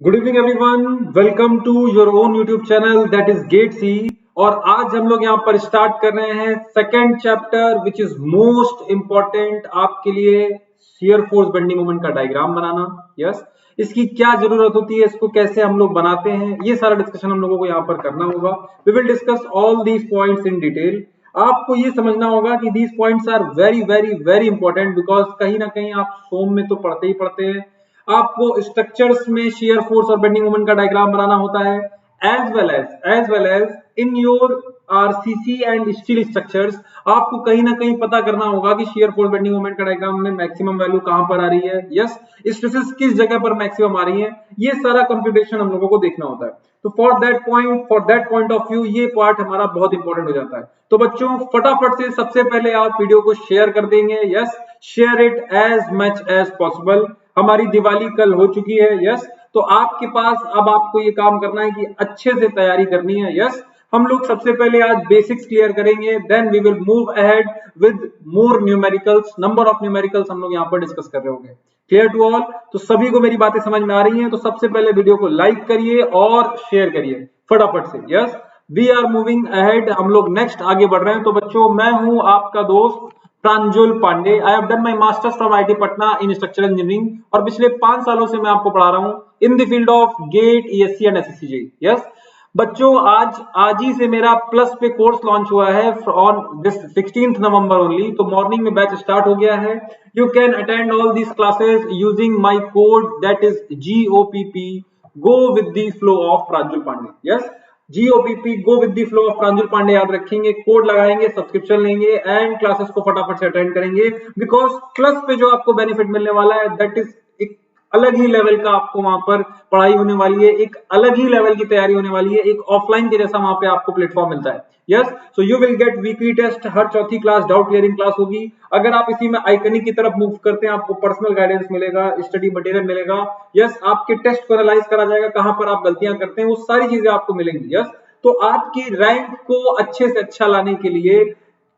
Good evening everyone, welcome to your own YouTube channel that is GATE C. और आज हम लोग यहाँ पर स्टार्ट कर रहे हैं second chapter which is most important आपके लिए, शियर फोर्स बेंडिंग मोमेंट का डायग्राम बनाना। यस, इसकी क्या जरूरत होती है, इसको कैसे हम लोग बनाते हैं, ये सारा डिस्कशन हम लोगों को यहाँ पर करना होगा। We will discuss all these points in detail. आपको ये समझना होगा कि these points are very very very important because कहीं ना कहीं आप सोम में तो पढ़ते ही पढ़ते हैं। आपको स्ट्रक्चर्स में शियर फोर्स और बेंडिंग मोमेंट का डायग्राम बनाना होता है, as well as in your RCC and steel structures आपको कहीं ना कहीं पता करना होगा कि शियर फोर्स बेंडिंग मोमेंट का डायग्राम में मैक्सिमम वैल्यू कहां पर आ रही है। यस, स्ट्रेसेस किस जगह पर मैक्सिमम आ रही है, ये सारा कंप्यूटेशन हम लोगों को देखना होता है। तो for that point of view ये पार्ट हमारा बहुत इंपॉर्टेंट हो जाता है। तो बच्चों फटाफट से सबसे पहले आप वीडियो को शेयर कर देंगे। Yes, share it as much as possible. हमारी दिवाली कल हो चुकी है। यस, तो आपके पास अब आपको ये काम करना है कि अच्छे से तैयारी करनी है। यस, हम लोग सबसे पहले आज बेसिक्स क्लियर करेंगे, then we will move ahead with more numericals. Number of numericals हम लोग यहाँ पर डिस्कस कर रहे होंगे। Clear to all? तो सभी को मेरी बातें समझ में आ रही हैं? तो सबसे पहले वीडियो को लाइक करिए और शेयर करिए फटाफट से। Yes, we are moving ahead, हम लोग नेक्स्ट आगे बढ़ रहे हैं। तो बच्चों, मैं हूं आपका दोस्त Pranjul Pandey. I have done my masters from IT Patna in structural engineering और पिछले 5 सालों से मैं आपको पढ़ा रहा हूं in the field of GATE, ESC and SSC JEE. Yes बच्चों, आज ही से मेरा प्लस पे कोर्स लॉन्च हुआ है on this 16th November only. तो मॉर्निंग में बैच स्टार्ट हो गया है। You can attend all these classes using my code that is GOPP, go with the flow of Pranjul Pandey. Yes, GOPP, go with the flow of Pranjul Pandey याद रखेंगे, code लगाएंगे, subscription लेंगे and classes को फटाफट से अटेंड करेंगे बिकॉज प्लस पे जो आपको बेनिफिट मिलने वाला है दैट इज एक अलग ही लेवल का आपको वहां पर पढ़ाई होने वाली है, एक अलग ही लेवल की तैयारी होने वाली है, एक ऑफलाइन के जैसा वहां पे आपको प्लेटफॉर्म मिलता है। Yes, so you will get weekly test, हर चौथी क्लास डाउट क्लियरिंग क्लास होगी। अगर आप इसी में आइकनिक की तरफ मूव करते हैं आपको पर्सनल गाइडेंस मिलेगा, स्टडी मटेरियल मिलेगा। यस, आपके टेस्ट को एनालाइज करा जाएगा, कहां पर आप गलतियां करते हैं, वो सारी चीजें आपको मिलेंगी। यस, तो आपकी रैंक को अच्छे से अच्छा लाने के लिए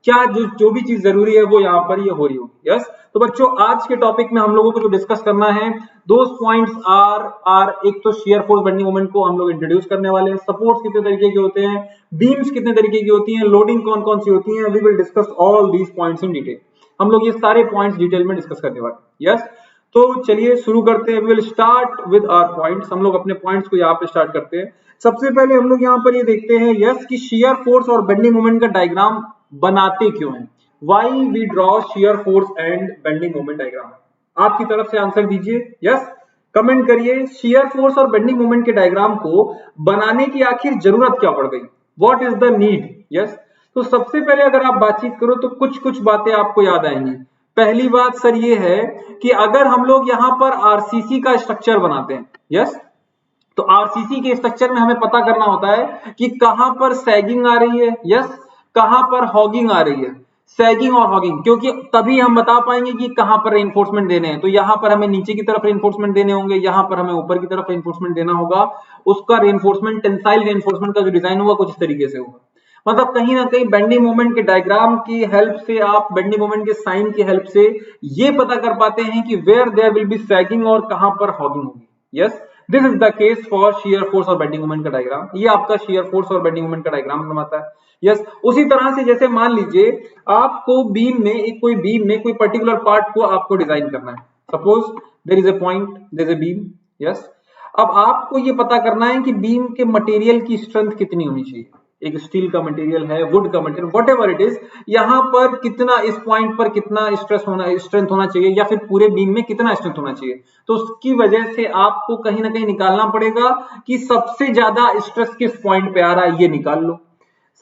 क्या जो भी चीज जरूरी है वो यहाँ पर ये हो रही होगी। यस, तो बच्चों आज के टॉपिक में हम लोगों को जो डिस्कस करना है दोस पॉइंट्स आर एक तो शियर फोर्स बेंडिंग मोमेंट को हम लोग इंट्रोड्यूस करने वाले हैं, सपोर्ट्स कितने तरीके के होते हैं, बीम्स कितने तरीके की होती हैं, लोडिंग कौन कौन सी होती है। We will discuss all these points in detail. हम लोग ये सारे पॉइंट्स डिटेल में डिस्कस करने वाले। यस, तो चलिए शुरू करते हैं। We will start with our points. हम लोग अपने पॉइंट्स को यहाँ पे स्टार्ट करते हैं। सबसे पहले हम लोग यहाँ पर ये देखते हैं यस कि शियर फोर्स और बेंडिंग मोमेंट का डायग्राम बनाते क्यों हैं। Why we draw shear force and bending moment diagram. आपकी तरफ से आंसर दीजिए। यस, कमेंट करिए शियर फोर्स और बेंडिंग मोमेंट के डायग्राम को बनाने की आखिर जरूरत क्या पड़ गई, what is the need. Yes, तो सबसे पहले अगर आप बातचीत करो तो कुछ कुछ बातें आपको याद आएंगी। पहली बात सर ये है कि अगर हम लोग यहाँ पर आरसीसी का स्ट्रक्चर बनाते हैं, यस, तो आरसीसी के स्ट्रक्चर में हमें पता करना होता है कि कहां पर सैगिंग आ रही है, यस, कहां पर हॉगिंग आ रही है, सैगिंग और हॉगिंग, क्योंकि तभी हम बता पाएंगे कि कहां पर रेनफोर्समेंट देने हैं। तो यहां पर हमें नीचे की तरफ रेनफोर्समेंट देने होंगे, यहां पर हमें ऊपर की तरफ रेनफोर्समेंट देना होगा। उसका रेनफोर्समेंट, टेंसाइल रेनफोर्समेंट का जो डिजाइन होगा कुछ इस तरीके से होगा। मतलब कहीं ना कहीं बेंडिंग मोमेंट के डायग्राम की हेल्प से, आप बेंडिंग मोमेंट के साइन की हेल्प से ये पता कर पाते हैं कि where there will be sagging और कहां पर हॉगिंग होगी। Yes, this is the case for shear force और बेंडिंग मोमेंट का डायग्राम। ये आपका शियर फोर्स और बेंडिंग मोमेंट का डायग्राम बनाता है। यस, उसी तरह से जैसे मान लीजिए आपको बीम में कोई पर्टिकुलर पार्ट को आपको डिजाइन करना है। Suppose there is a point, there is a beam. Yes, अब आपको ये पता करना है कि बीम के मटेरियल की स्ट्रेंथ कितनी होनी चाहिए। एक स्टील का मटेरियल है, वुड का material, what ever it is, यहां पर कितना, इस पॉइंट पर कितना स्ट्रेंथ होना चाहिए या फिर पूरे बीम में कितना स्ट्रेंथ होना चाहिए। तो उसकी वजह से आपको कहीं ना कहीं निकालना पड़ेगा कि सबसे ज्यादा स्ट्रेस किस पॉइंट पे आ रहा है, ये निकाल लो।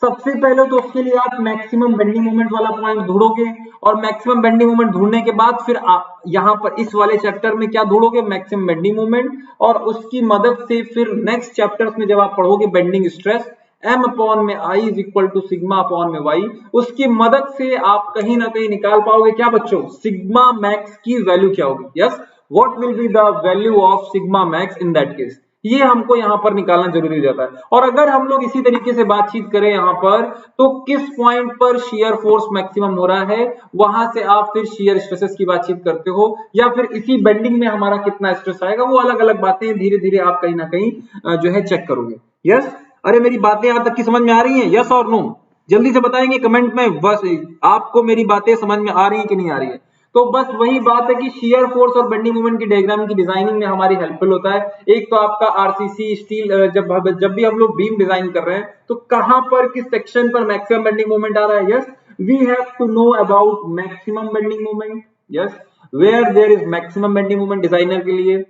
सबसे पहले तो उसके लिए आप मैक्सिमम बेंडिंग मोमेंट वाला पॉइंट ढूंढोगे और मैक्सिमम बेंडिंग मोमेंट ढूंढने के बाद फिर यहां पर इस वाले चैप्टर में क्या ढूंढोगे, मैक्सिमम बेंडिंग मोमेंट, और उसकी मदद से फिर नेक्स्ट चैप्टर्स में जब आप पढ़ोगे बेंडिंग स्ट्रेस, m अपॉन में I is equal to sigma upon में y, उसकी मदद से आप कहीं ना कहीं निकाल पाओगे क्या बच्चों, सिग्मा मैक्स की वैल्यू क्या होगी। Yes, what will be the value of sigma max in that case. ये हमको यहाँ पर निकालना जरूरी हो जाता है। और अगर हम लोग इसी तरीके से बातचीत करें यहाँ पर, तो किस पॉइंट पर शियर फोर्स मैक्सिमम हो रहा है, वहां से आप फिर शियर स्ट्रेसेस की बातचीत करते हो, या फिर इसी बेंडिंग में हमारा कितना स्ट्रेस आएगा, वो अलग अलग बातें धीरे धीरे आप कहीं ना कहीं जो है चेक करोगे। यस, अरे मेरी बातें यहां तक की समझ में आ रही हैं? यस और नो जल्दी से बताएंगे कमेंट में, बस आपको मेरी बातें समझ में आ रही है कि नहीं आ रही है। तो बस वही बात है कि शियर फोर्स और बेंडिंग मोमेंट की डायग्राम की डिजाइनिंग में हमारी हेल्पफुल होता है। एक तो आपका आरसीसी स्टील, जब भी हम लोग बीम डिजाइन कर रहे हैं तो कहां पर किस सेक्शन पर मैक्सिमम बेंडिंग मोमेंट आ रहा है। Yes, we have to know about maximum bending moment. Yes, where there is maximum bending moment designer के लिए,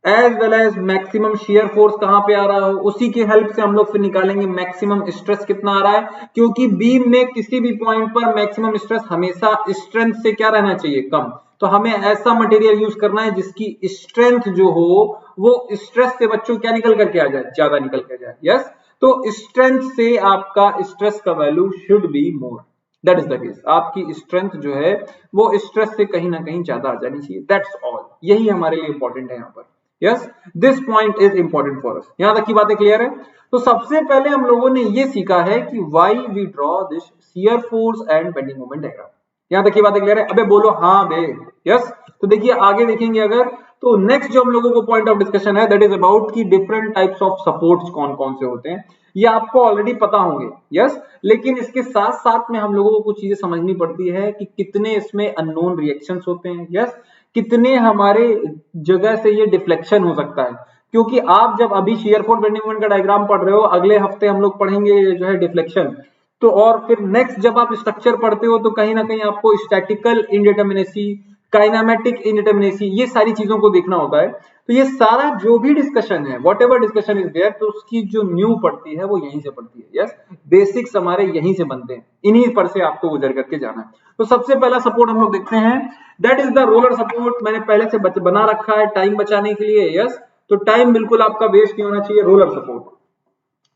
as well as maximum shear force कहां पे आ रहा हो, उसी की हेल्प से हम लोग फिर निकालेंगे मैक्सिमम स्ट्रेस कितना आ रहा है, क्योंकि बीम में किसी भी पॉइंट पर मैक्सिमम स्ट्रेस हमेशा स्ट्रेंथ से क्या रहना चाहिए, कम। तो हमें ऐसा मटेरियल यूज करना है जिसकी स्ट्रेंथ जो हो वो स्ट्रेस से बच्चों क्या निकल करके आ जाए, ज्यादा निकल के जाए। यस, तो स्ट्रेंथ से आपका स्ट्रेस का value should be more, that is the case. आपकी स्ट्रेंथ जो है वो स्ट्रेस से कहीं ना कहीं ज्यादा आ जानी चाहिए, दैट्स ऑल। यही हमारे लिए इंपॉर्टेंट है यहाँ पर। Yes, this point is important for us. यहां तक की बातें क्लियर है? तो सबसे पहले हम लोगों ने ये सीखा है कि why we draw this shear force and bending moment diagram. यहां तक की बातें क्लियर है? अबे बोलो हाँ बे। यस, तो देखिए आगे देखेंगे अगर, तो नेक्स्ट जो हम लोगों को पॉइंट ऑफ डिस्कशन है दैट इज अबाउट की डिफरेंट टाइप्स ऑफ सपोर्ट्स कौन कौन से होते हैं। ये आपको ऑलरेडी पता होंगे। यस, लेकिन इसके साथ साथ में हम लोगों को कुछ चीजें समझनी पड़ती है कि कितने इसमें अननोन रिएक्शंस होते हैं। यस, कितने हमारे जगह से ये डिफ्लेक्शन हो सकता है, क्योंकि आप जब अभी शियर फोर्स बेंडिंग मोमेंट का डायग्राम पढ़ रहे हो, अगले हफ्ते हम लोग पढ़ेंगे जो है डिफ्लेक्शन। तो और फिर नेक्स्ट जब आप स्ट्रक्चर पढ़ते हो तो कहीं ना कहीं आपको स्टैटिकल इनडिटर्मिनेसी, काइनेमेटिक इनडिटर्मिनेसी, ये सारी चीजों को देखना होता है। तो ये सारा जो भी डिस्कशन है, whatever discussion is there, तो उसकी जो न्यू पड़ती है वो यहीं से पड़ती है। यस, बेसिक्स हमारे यहीं से बनते हैं, इन्हीं पर से आपको गुजर करके जाना है। तो सबसे पहला सपोर्ट हम लोग देखते हैं, that is the roller support. मैंने पहले से बना रखा है टाइम बचाने के लिए। यस, तो टाइम बिल्कुल आपका वेस्ट नहीं होना चाहिए। रोलर सपोर्ट,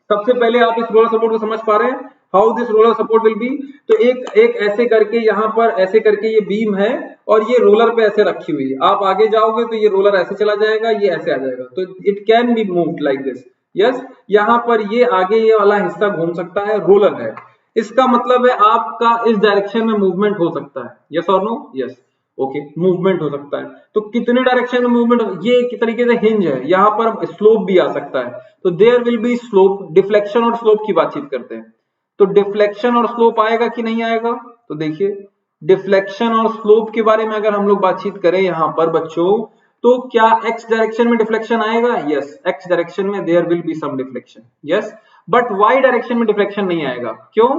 सबसे पहले आप इस रोलर सपोर्ट को समझ पा रहे हैं, how this roller support will be. तो एक ऐसे करके यहाँ पर ऐसे करके ये बीम है और ये रोलर पे ऐसे रखी हुई है। आप आगे जाओगे तो ये रोलर ऐसे चला जाएगा, ये ऐसे आ जाएगा, तो it can be moved like this. Yes, यहाँ पर ये आगे ये वाला हिस्सा घूम सकता है, रोलर है, इसका मतलब है आपका इस डायरेक्शन में मूवमेंट हो सकता है। यस और नो? यस, ओके, मूवमेंट हो सकता है। तो कितने डायरेक्शन में मूवमेंट, ये एक तरीके से हिंज है, यहाँ पर स्लोप भी आ सकता है। तो there will be slope. Deflection और स्लोप की बातचीत करते हैं, तो डिफ्लेक्शन और स्लोप आएगा कि नहीं आएगा? तो देखिए, डिफ्लेक्शन और स्लोप के बारे में अगर हम लोग बातचीत करें यहाँ पर बच्चों, तो क्या एक्स डायरेक्शन में डिफ्लेक्शन आएगा? यस, एक्स डायरेक्शन में there will be some deflection. Yes, but Y direction में डिफ्लेक्शन नहीं आएगा। क्यों?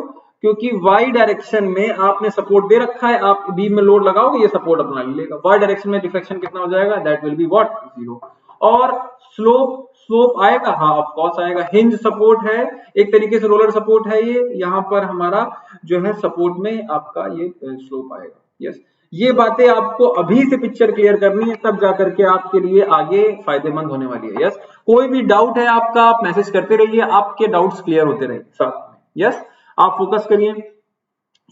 क्योंकि वाई डायरेक्शन में आपने सपोर्ट दे रखा है, आप बीम में लोड लगाओगे, ये सपोर्ट अपना ले लेगा। वाई डायरेक्शन में डिफ्लेक्शन कितना हो जाएगा? That will be what? 0। और स्लोप आएगा? हाँ, ऑफ कोर्स आएगा। हिंज सपोर्ट है, एक तरीके से रोलर सपोर्ट है ये, यहाँ पर हमारा जो है सपोर्ट में आपका ये स्लोप आएगा। यस, ये बातें आपको अभी से पिक्चर क्लियर करनी है, तब जाकर के आपके लिए आगे फायदेमंद होने वाली है। यस, कोई भी डाउट है आपका, आप मैसेज करते रहिए, आपके डाउट्स क्लियर होते रहिए साथ में। यस, आप फोकस करिए।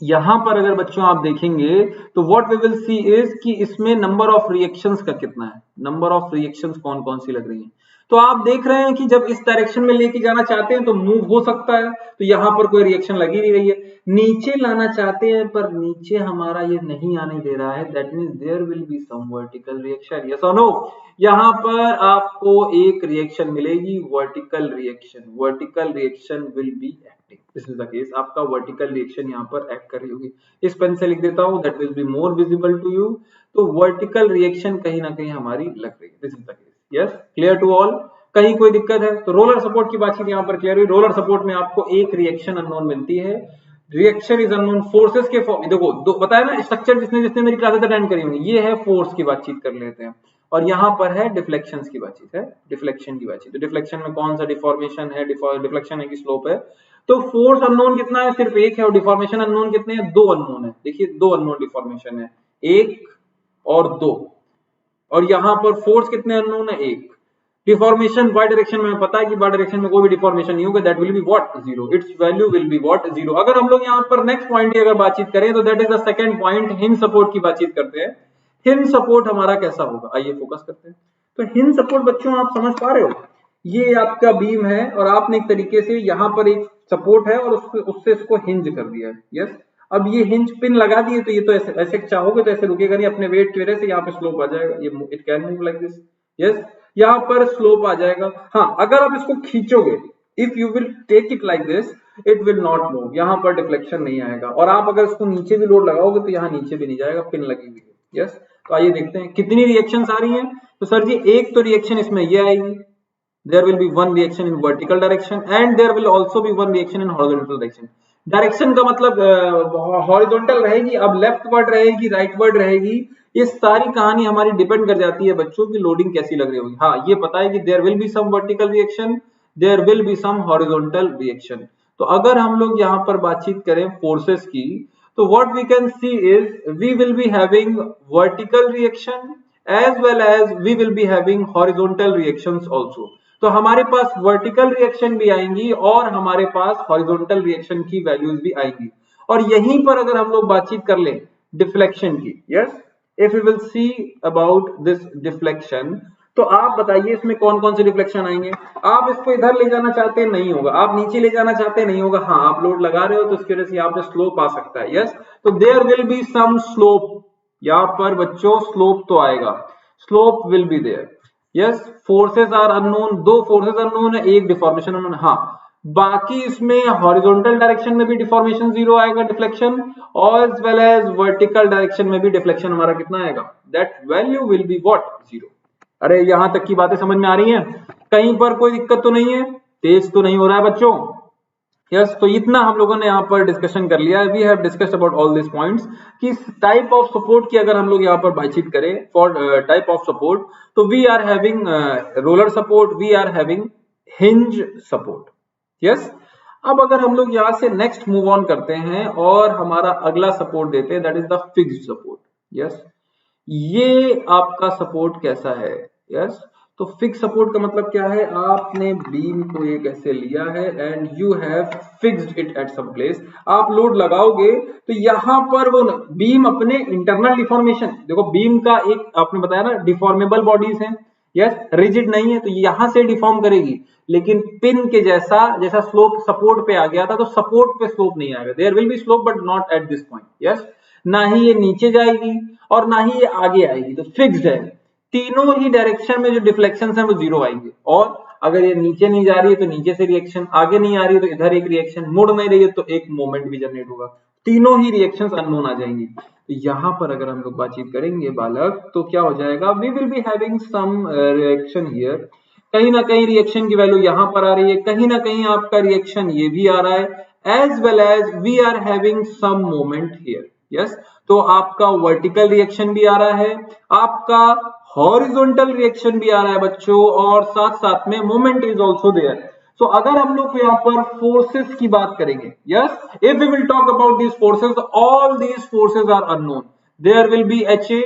यहां पर अगर बच्चों आप देखेंगे तो what we will see is कि इसमें नंबर ऑफ रिएक्शंस का कितना है, नंबर ऑफ रिएक्शंस कौन कौन सी लग रही है। तो आप देख रहे हैं कि जब इस डायरेक्शन में लेके जाना चाहते हैं तो मूव हो सकता है, तो यहां पर कोई रिएक्शन लगी नहीं रही है। नीचे लाना चाहते हैं पर नीचे हमारा ये नहीं आने दे रहा है, that means there will be some vertical reaction. Yes और नो? यहां पर आपको एक रिएक्शन मिलेगी, vertical reaction. Vertical reaction will be acting, this is the case. आपका वर्टिकल रिएक्शन यहां पर एक्ट कर रही होगी। इस पेन से लिख देता हूं, that will be more visible to you. तो वर्टिकल रिएक्शन कहीं ना कहीं हमारी लग रही है, this is the case. Yes, clear to all? कहीं कोई दिक्कत है? तो रोलर सपोर्ट की बातचीत यहां पर क्लियर हुई। रोलर सपोर्ट में आपको एक रिएक्शन अननोन मिलती है, रिएक्शन इज अननोन। फोर्सेस के देखो, दो बताया ना स्ट्रक्चर, जिसने जिसने मेरी क्लासेस अटेंड करी होंगी, ये है फोर्स की बातचीत कर लेते हैं, और यहां पर है डिफ्लेक्शंस की बातचीत है, डिफ्लेक्शन की बातचीत। तो डिफ्लेक्शन में कौन सा डिफॉर्मेशन है? डिफ्लेक्शन है कि स्लोप है? तो फोर्स अननोन कितना है? सिर्फ एक है। और डिफॉर्मेशन अननोन कितने हैं? 2 अननोन है। देखिए, 2 अननोन डिफॉर्मेशन है, 1 और 2। और यहां पर फोर्स कितने अननोन है? 1। डिफॉर्मेशन वाई डायरेक्शन में पता है कि वाई डायरेक्शन में कोई भी डिफॉर्मेशन नहीं होगा, that will be what? 0। It's value will be what? 0। अगर हम लोग यहां पर नेक्स्ट पॉइंट की अगर बातचीत करें तो that is the second point, hinge support की बातचीत करते हैं। हिंज सपोर्ट हमारा कैसा होगा? आइए फोकस करते हैं। तो हिंज सपोर्ट बच्चों आप समझ पा रहे हो, ये आपका बीम है और आपने एक तरीके से यहाँ पर एक सपोर्ट है और उससे इसको हिंज कर दिया है। यस, अब ये हिंज पिन लगा दिए तो ये तो ऐसे ऐसे चाहोगे तो ऐसे रुकेगा नहीं, अपने वेट की वजह से यहाँ पे स्लोप आ जाएगा, ये it can move like this. Yes, यहाँ पर स्लोप आ जाएगा। हाँ, अगर आप इसको खींचोगे, if you will take it like this, it will not move, यहाँ पर डिफ्लेक्शन नहीं आएगा। और आप अगर इसको नीचे भी लोड लगाओगे तो यहाँ नीचे भी नहीं जाएगा, पिन लगी हुई है। यस, तो आइए देखते हैं कितनी रिएक्शंस आ रही हैं। तो सर जी एक तो रिएक्शन इसमें ये आएगी, there will be one reaction in vertical direction and there will also be one reaction in horizontal direction। Direction का मतलब हॉरिजॉन्टल रहेगी, अब लेफ्ट वर्ड रहेगी, राइट वर्ड रहेगी, ये सारी कहानी हमारी डिपेंड कर जाती है बच्चों की लोडिंग कैसी लग रही होगी। हाँ, ये पता है कि there will be some vertical reaction, there will be some horizontal reaction. तो अगर हम लोग यहाँ पर बातचीत करें फोर्सेस की, तो what we can see is we will be having vertical reaction as well as we will be having horizontal reactions also। तो हमारे पास वर्टिकल रिएक्शन भी आएंगी और हमारे पास हॉरिजॉन्टल रिएक्शन की वैल्यूज भी आएंगी। और यहीं पर अगर हम लोग बातचीत कर लें डिफ्लेक्शन की, yes, if you will see about this deflection, तो आप बताइए इसमें कौन कौन से डिफ्लेक्शन आएंगे। आप इसको इधर ले जाना चाहते हैं, नहीं होगा। आप नीचे ले जाना चाहते हैं, नहीं होगा। हाँ, आप लोड लगा रहे हो तो उसकी वजह से यहाँ पे स्लोप आ सकता है। यस, तो there will be some slope, यहाँ पर बच्चों स्लोप तो आएगा, slope will be there. Yes, forces are unknown, दो फोर्सेस अननोन है, एक डिफॉर्मेशन अननोन। हाँ, बाकी इसमें हॉरिजॉन्टल डायरेक्शन में भी डिफॉर्मेशन जीरो आएगा, डिफ्लेक्शन, और as well as vertical direction में भी डिफ्लेक्शन हमारा कितना आएगा, that value will be what, zero. अरे यहां तक की बातें समझ में आ रही हैं? कहीं पर कोई दिक्कत तो नहीं है? तेज तो नहीं हो रहा है बच्चों? यस, तो इतना हम लोगों ने यहाँ पर डिस्कशन कर लिया है। We have discussed about all this points कि टाइप ऑफ सपोर्ट की अगर हम लोग यहाँ पर बातचीत करें फॉर टाइप ऑफ सपोर्ट, तो we are having roller support, we are having hinge support. Yes, अब अगर हम लोग यहाँ से नेक्स्ट मूव ऑन करते हैं और हमारा अगला सपोर्ट देते हैं, that is the fixed support. Yes, ये आपका सपोर्ट कैसा है? यस, तो फिक्स सपोर्ट का मतलब क्या है? आपने बीम को एक ऐसे लिया है and you have fixed it at some place. आप लोड लगाओगे तो यहाँ पर वो बीम अपने इंटरनल डिफॉर्मेशन, देखो बीम का एक आपने बताया ना डिफॉर्मेबल बॉडीज हैं, यस, रिजिड नहीं है, तो यहां से डिफॉर्म करेगी, लेकिन पिन के जैसा जैसा स्लोप सपोर्ट पे आ गया था, तो सपोर्ट पे स्लोप नहीं आएगा। There will be slope but not at this point. Yes, ना ही ये नीचे जाएगी और ना ही ये आगे आएगी, तो फिक्स्ड है। तीनों ही डायरेक्शन में जो डिफ्लेक्शन है वो जीरो आएंगे। और अगर ये नीचे नहीं जा रही है तो नीचे से रिएक्शन, आगे नहीं आ रही है तो इधर एक रिएक्शन, मुड़ नहीं रही है तो एक मोमेंट भी जनरेट होगा। तीनों ही रिएक्शंस अननोन आ जाएंगी। तो यहाँ पर अगर हम लोग बातचीत करेंगे बालक, तो क्या हो जाएगा? We will be having some reaction here. कहीं ना कहीं रिएक्शन की वैल्यू यहाँ पर आ रही है, कहीं ना कहीं आपका रिएक्शन ये भी आ रहा है, as well as we are having some moment here. Yes, तो आपका वर्टिकल रिएक्शन भी आ रहा है, आपका हॉरिजॉन्टल रिएक्शन भी आ रहा है बच्चों, और साथ साथ में moment is also there. So अगर हम लोग यहाँ पर फोर्सेस की बात करेंगे, yes, if we will talk about these forces, all these forces are unknown. There will be HA,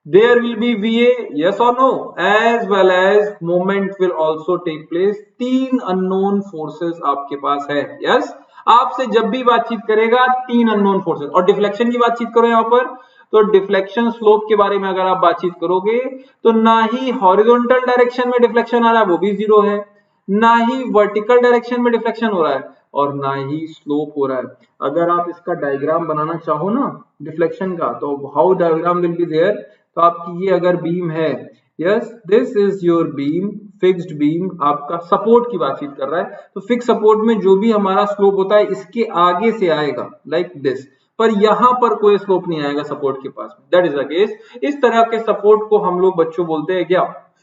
there will be VA, yes or no, as well as moment will also take place। तीन unknown forces आपके पास है। Yes, आपसे जब भी बातचीत करेगा तीन unknown forces. और डिफ्लेक्शन की बातचीत करो यहाँ पर, तो डिफ्लेक्शन स्लोप के बारे में अगर आप बातचीत करोगे तो ना ही हॉरिजॉन्टल डायरेक्शन में डिफ्लेक्शन आ रहा है, वो भी जीरो है, ना ही वर्टिकल डायरेक्शन में डिफ्लेक्शन हो रहा है, और ना ही स्लोप हो रहा है। अगर आप इसका डायग्राम बनाना चाहो ना डिफ्लेक्शन का, तो how diagram will be there. तो आपकी ये अगर बीम है, yes, this is your beam, fixed beam, आपका सपोर्ट की बातचीत कर रहा है, तो फिक्स सपोर्ट में जो भी हमारा स्लोप होता है इसके आगे से आएगा, लाइक दिस, पर यहां पर कोई स्लोप नहीं आएगा सपोर्ट के पास। That is the case. इस तरह के सपोर्ट को हम लोग बच्चों बोलते हैं क्या?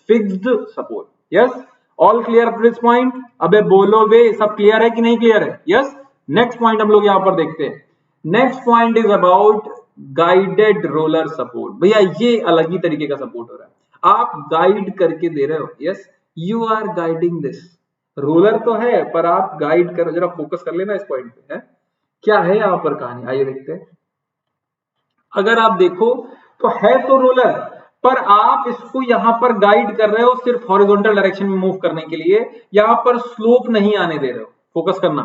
Fixed support. Yes, all clear up to this point? अबे बोलो वे, सब क्लियर है कि नहीं क्लियर है? यस, नेक्स्ट पॉइंट हम लोग यहां पर देखते हैं। Next point is about guided roller support. भैया ये अलग ही तरीके का सपोर्ट हो रहा है, आप गाइड करके दे रहे हो। Yes, you are guiding this. Roller तो है पर आप गाइड करो, जरा फोकस कर लेना इस पॉइंट पे। है क्या है यहाँ पर कहानी, आइए देखते हैं। अगर आप देखो तो है तो रोलर, पर आप इसको यहां पर गाइड कर रहे हो सिर्फ हॉरिजॉन्टल डायरेक्शन में मूव करने के लिए, यहां पर स्लोप नहीं आने दे रहे हो। फोकस करना,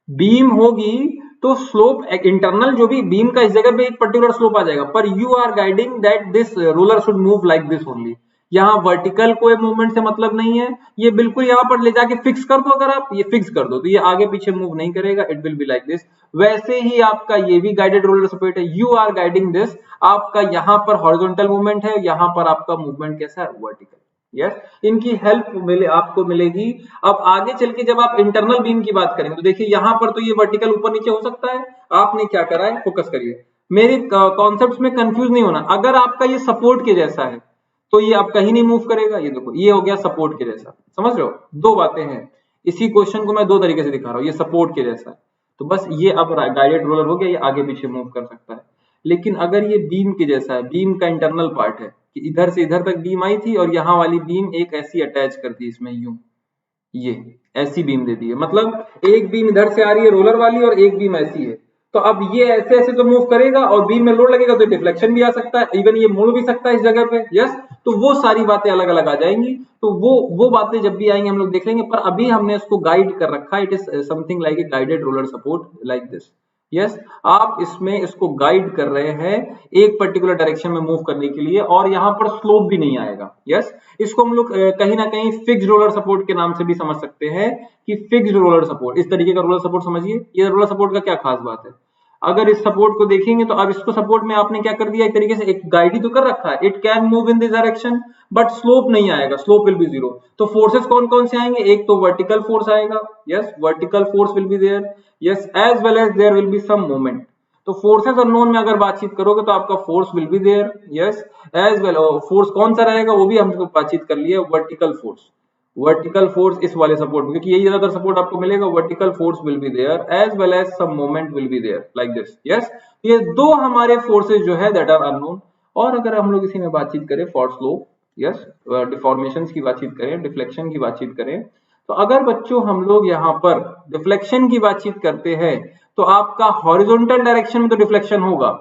बीम होगी तो स्लोप इंटरनल जो भी बीम का इस जगह पे एक पर्टिकुलर स्लोप आ जाएगा, पर you are guiding that this roller should move like this only. यहाँ वर्टिकल कोई मूवमेंट से मतलब नहीं है, ये बिल्कुल यहाँ पर ले जाके फिक्स कर दो, अगर आप ये फिक्स कर दो तो ये आगे पीछे मूव नहीं करेगा, it will be like this. वैसे ही आपका ये भी गाइडेड रोलर सपोर्ट है, यू आर गाइडिंग दिस, आपका यहाँ पर हॉरिजॉन्टल मूवमेंट है, यहाँ पर आपका मूवमेंट कैसा है, वर्टिकल। यस, इनकी हेल्प आपको मिलेगी। अब आगे चल के जब आप इंटरनल बीम की बात करेंगे तो देखिए यहाँ पर तो ये वर्टिकल ऊपर नीचे हो सकता है, आपने क्या करा है, फोकस करिए, मेरे कॉन्सेप्ट्स में कंफ्यूज नहीं होना। अगर आपका ये सपोर्ट के जैसा है तो ये अब कहीं नहीं मूव करेगा, ये देखो ये हो गया सपोर्ट के जैसा, समझ रहे हो, दो बातें हैं। इसी क्वेश्चन को मैं दो तरीके से दिखा रहा हूँ, ये सपोर्ट के जैसा है तो बस ये अब गाइडेड रोलर हो गया, ये आगे पीछे मूव कर सकता है। लेकिन अगर ये बीम के जैसा है, बीम का इंटरनल पार्ट है कि इधर से इधर तक बीम आई थी और यहाँ वाली बीम एक ऐसी अटैच कर दी इसमें, यूं ये ऐसी बीम दे दी है, मतलब एक बीम इधर से आ रही है रोलर वाली और एक बीम ऐसी है, तो अब ये ऐसे ऐसे तो मूव करेगा और बीम में लोड लगेगा तो डिफ्लेक्शन भी आ सकता है, इवन ये मुड़ भी सकता है इस जगह पे। यस, तो वो सारी बातें अलग अलग आ जाएंगी, तो वो बातें जब भी आएंगी हम लोग देख लेंगे, पर अभी हमने इसको गाइड कर रखा है, it is something like a guided roller support like this. Yes, आप इसमें इसको गाइड कर रहे हैं एक पर्टिकुलर डायरेक्शन में मूव करने के लिए, और यहाँ पर स्लोप भी नहीं आएगा। यस, इसको हम लोग कहीं ना कहीं फिक्स्ड रोलर सपोर्ट के नाम से भी समझ सकते हैं कि फिक्स्ड रोलर सपोर्ट, इस तरीके का रोलर सपोर्ट समझिए। ये रोलर सपोर्ट का क्या खास बात है, अगर इस सपोर्ट को देखेंगे तो अब इसको सपोर्ट में आपने क्या कर दिया, एक तरीके से एक गाइड ही तो कर रखा है, it can move in this direction but slope नहीं आएगा, स्लोप विल बी जीरो। तो फोर्सेस कौन कौन से आएंगे, एक तो वर्टिकल फोर्स आएगा, yes vertical force will be there, yes as well as there will be some moment. तो फोर्सेस अननोन में अगर बातचीत करोगे तो आपका force will be there, yes as well, force कौन सा रहेगा वो भी हमको बातचीत कर लिया, वर्टिकल फोर्स। वर्टिकल फोर्स इस वाले सपोर्ट में, क्योंकि यही ज्यादातर सपोर्ट आपको मिलेगा, vertical force will be there as well as some moment will be there like this. Yes, ये दो हमारे फोर्सेस जो है दैट आर अननोन। और अगर हम लोग इसी में बातचीत करें फॉर स्लोप, यस डिफॉर्मेशंस की बातचीत करें, डिफ्लेक्शन की बातचीत करें, तो अगर बच्चों हम लोग यहाँ पर डिफ्लेक्शन की बातचीत करते हैं तो आपका हॉरिजॉन्टल डायरेक्शन में तो डिफ्लेक्शन होगा,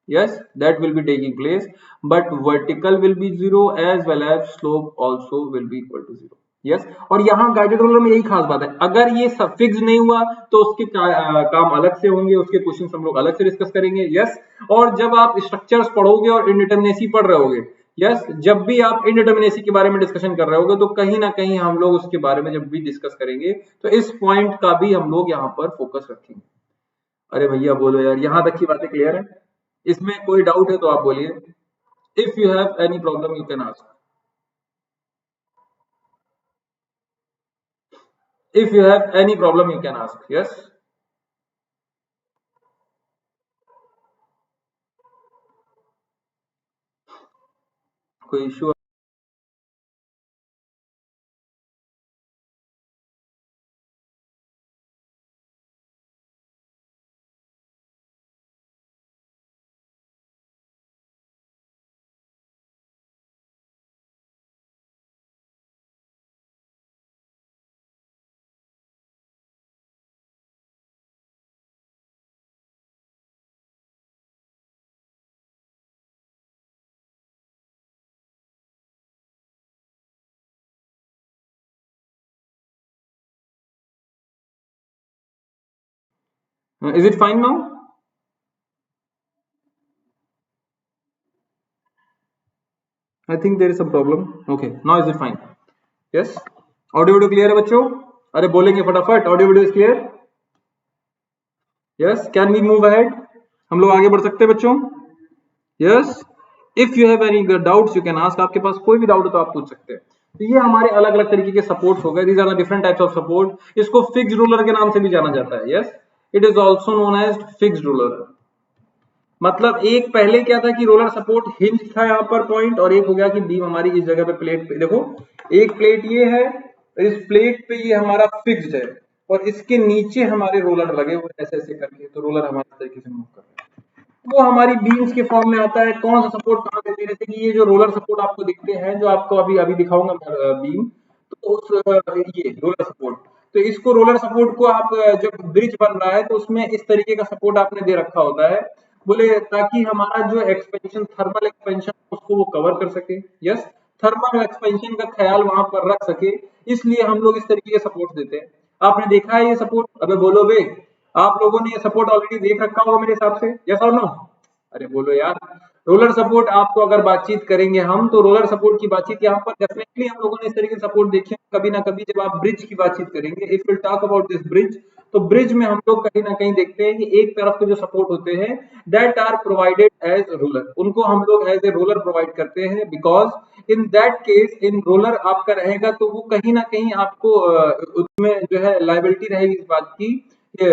yes that will be taking place, but vertical will be zero as well as slope also will be equal to zero. Yes, और यहाँ गाइडेड रोलर में यही खास बात है, अगर ये सब फिक्स नहीं हुआ तो उसके काम अलग से होंगे, उसके क्वेश्चन हम लोग अलग से डिस्कस करेंगे। यस, और जब आप स्ट्रक्चर्स पढ़ोगे और इनडिटरमिनेसी पढ़ रहे होगे, यस जब भी आप इनडिटरमिनेसी के बारे में डिस्कशन कर रहे होगे तो कहीं ना कहीं हम लोग उसके बारे में जब भी डिस्कस करेंगे तो इस पॉइंट का भी हम लोग यहाँ पर फोकस रखेंगे। अरे भैया बोलो यार, यहाँ तक की बातें क्लियर है, इसमें कोई डाउट है तो आप बोलिए, if you have any problem you can ask, if you have any problem you can ask. Yes, कोई issue? Is it fine now? I think there is some problem. Okay, now is it fine? Yes, audio video clear है बच्चों? अरे बोलेंगे फटाफट, audio video is clear? Yes, can we move ahead, हम लोग आगे बढ़ सकते हैं बच्चों? Yes, if you have any doubts you can ask, आपके पास कोई भी डाउट है तो आप पूछ सकते हैं। तो ये हमारे अलग अलग तरीके के सपोर्ट्स हो गए, these are the different types of support. इसको फिक्स्ड रोलर के नाम से भी जाना जाता है। Yes, it is also known as fixed roller. मतलब एक पहले क्या था कि रोलर सपोर्ट हिंज था यहाँ पर पॉइंट, और एक हो गया कि बीम हमारी इस जगह पे प्लेट पे, देखो एक प्लेट ये है, इस प्लेट पे ये हमारा फिक्स्ड है और इसके नीचे हमारे रोलर लगे हुए ऐसे ऐसे करके, तो रोलर हमारे तरीके से मूव कर रहा है, वो हमारी बीम्स के फॉर्म में आता है। कौन सा सपोर्ट कहाँ देते हैं, जैसे कि ये जो रोलर सपोर्ट आपको दिखते हैं, जो आपको अभी अभी दिखाऊंगा बीम, तो उस ये रोलर सपोर्ट, तो इसको रोलर सपोर्ट को आप जब ब्रिज बन रहा है तो उसमें इस तरीके का सपोर्ट आपने दे रखा होता है, बोले ताकि हमारा जो एक्सपेंशन, थर्मल एक्सपेंशन, उसको वो कवर कर सके। यस, थर्मल एक्सपेंशन का ख्याल वहां पर रख सके, इसलिए हम लोग इस तरीके के सपोर्ट देते हैं। आपने देखा है ये सपोर्ट? अबे बोलो बे, आप लोगों ने ये सपोर्ट ऑलरेडी देख रखा होगा मेरे हिसाब से, यस और नो? अरे बोलो यार, रोलर सपोर्ट आपको अगर बातचीत करेंगे हम, तो रोलर सपोर्ट की बातचीत यहाँ पर डेफिनेटली हम लोगों ने इस तरीके से सपोर्ट देखी है कभी ना कभी, जब आप ब्रिज की बातचीत करेंगे। If will talk about this bridge, तो ब्रिज में हम लोग कहीं ना कहीं देखते हैं कि एक तरफ के जो सपोर्ट होते हैं that are provided as roller, उनको हम लोग एज ए रोलर प्रोवाइड करते हैं, because in that case in roller आपका रहेगा तो वो कहीं ना कहीं आपको उसमें जो है लाइबिलिटी रहेगी इस बात की,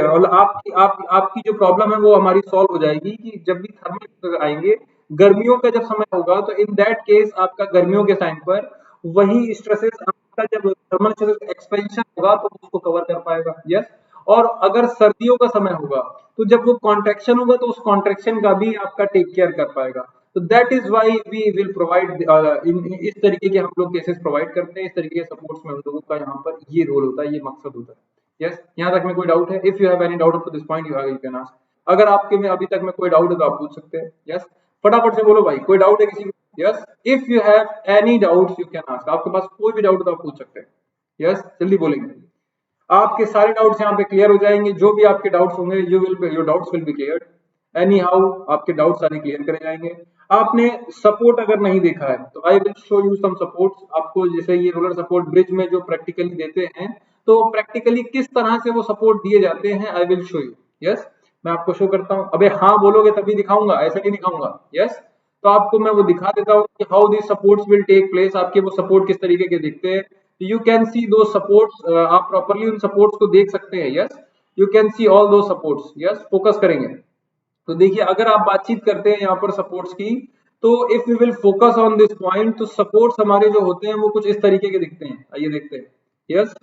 और आपकी जो प्रॉब्लम है वो हमारी सॉल्व हो जाएगी कि जब भी थर्मल आएंगे, गर्मियों का जब समय होगा, तो इन दैट केस आपका गर्मियों के टाइम पर वही स्ट्रेसेस आपका जब थर्मल स्ट्रेस एक्सपेंशन होगा तो उसको कवर कर पाएगा। यस, और अगर सर्दियों का समय होगा तो जब वो कॉन्ट्रेक्शन होगा तो उस कॉन्ट्रेक्शन का भी आपका टेक केयर कर पाएगा। तो that is why we will provide इस तरीके के हम लोग केसेस प्रोवाइड करते हैं, इस तरीके के सपोर्ट्स में हम लोगों का यहाँ पर ये रोल होता है, ये मकसद होता है। यस, यहाँ तक में कोई डाउट है? If you have any doubt up to this point you can ask. अगर आपके में अभी तक में कोई डाउट है तो आप पूछ सकते हैं। यस, फटाफट से बोलो भाई, कोई डाउट है किसी को? Yes, if you have any doubts you can ask. आपके पास कोई भी डाउट है तो आप पूछ सकते हैं। यस, जल्दी बोलेंगे, आपके सारे डाउट्स यहाँ पे क्लियर हो जाएंगे। जो भी आपके डाउट्स होंगे your doubts will be clear anyhow, आपके डाउट्स सारे क्लियर करे जाएंगे। आपने सपोर्ट अगर नहीं देखा है तो I will show you some supports आपको, जैसे ये रोलर सपोर्ट ब्रिज में जो प्रैक्टिकली देते हैं, तो प्रैक्टिकली किस तरह से वो सपोर्ट दिए जाते हैं आई विल शो यू। यस, मैं आपको शो करता हूँ। अबे हाँ बोलोगे तभी दिखाऊंगा, ऐसे नहीं दिखाऊंगा। यस, तो आपको मैं वो दिखा देता हूँ कि how this supports will take place, आपके वो सपोर्ट किस तरीके के दिखते हैं। यू कैन सी दो सपोर्ट्स, आप प्रॉपर्ली उन सपोर्ट्स को देख सकते हैं। Yes, you can see all दो सपोर्ट्स। यस, फोकस करेंगे तो देखिए, अगर आप बातचीत करते हैं यहाँ पर सपोर्ट्स की, तो if we will focus on this point, तो सपोर्ट्स हमारे जो होते हैं वो कुछ इस तरीके के दिखते हैं। आइए देखते हैं। Yes,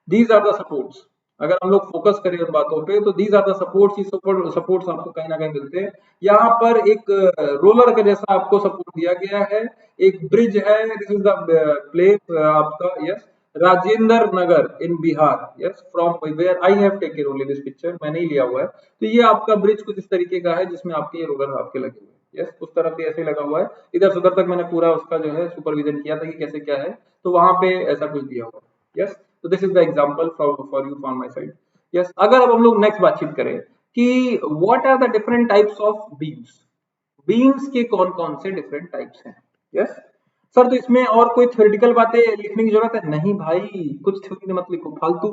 these are the supports. अगर हम लोग फोकस करें उन बातों पे, तो these are the supports. Supports आपको कहीं ना कहीं मिलते हैं। यहाँ पर एक रोलर का जैसा आपको सपोर्ट दिया गया है, एक ब्रिज है। दिस इज द प्लेस आपका। Yes, Rajendra Nagar in Bihar. Yes, from where I have taken only this picture, मैंने ही लिया हुआ है। तो ये आपका ब्रिज कुछ इस तरीके का है जिसमें आपके ये रोलर आपके लगे हुए हैं। यस, उस तरफ भी ऐसे लगा हुआ है। इधर से उधर तक मैंने पूरा उसका जो है सुपरविजन किया था कि कैसे क्या है, तो वहां पे ऐसा कुछ दिया हुआ है। यस, तो this is the example for you from my side. Yes, अगर अब हम लोग नेक्स्ट बातचीत करें कि what are the different types of beams, beams के कौन कौन से डिफरेंट टाइप्स हैं। यस सर, तो इसमें और कोई थ्योरेटिकल बातें लिखने की जरूरत है? नहीं भाई, कुछ थ्योरी मत लिखो फालतू,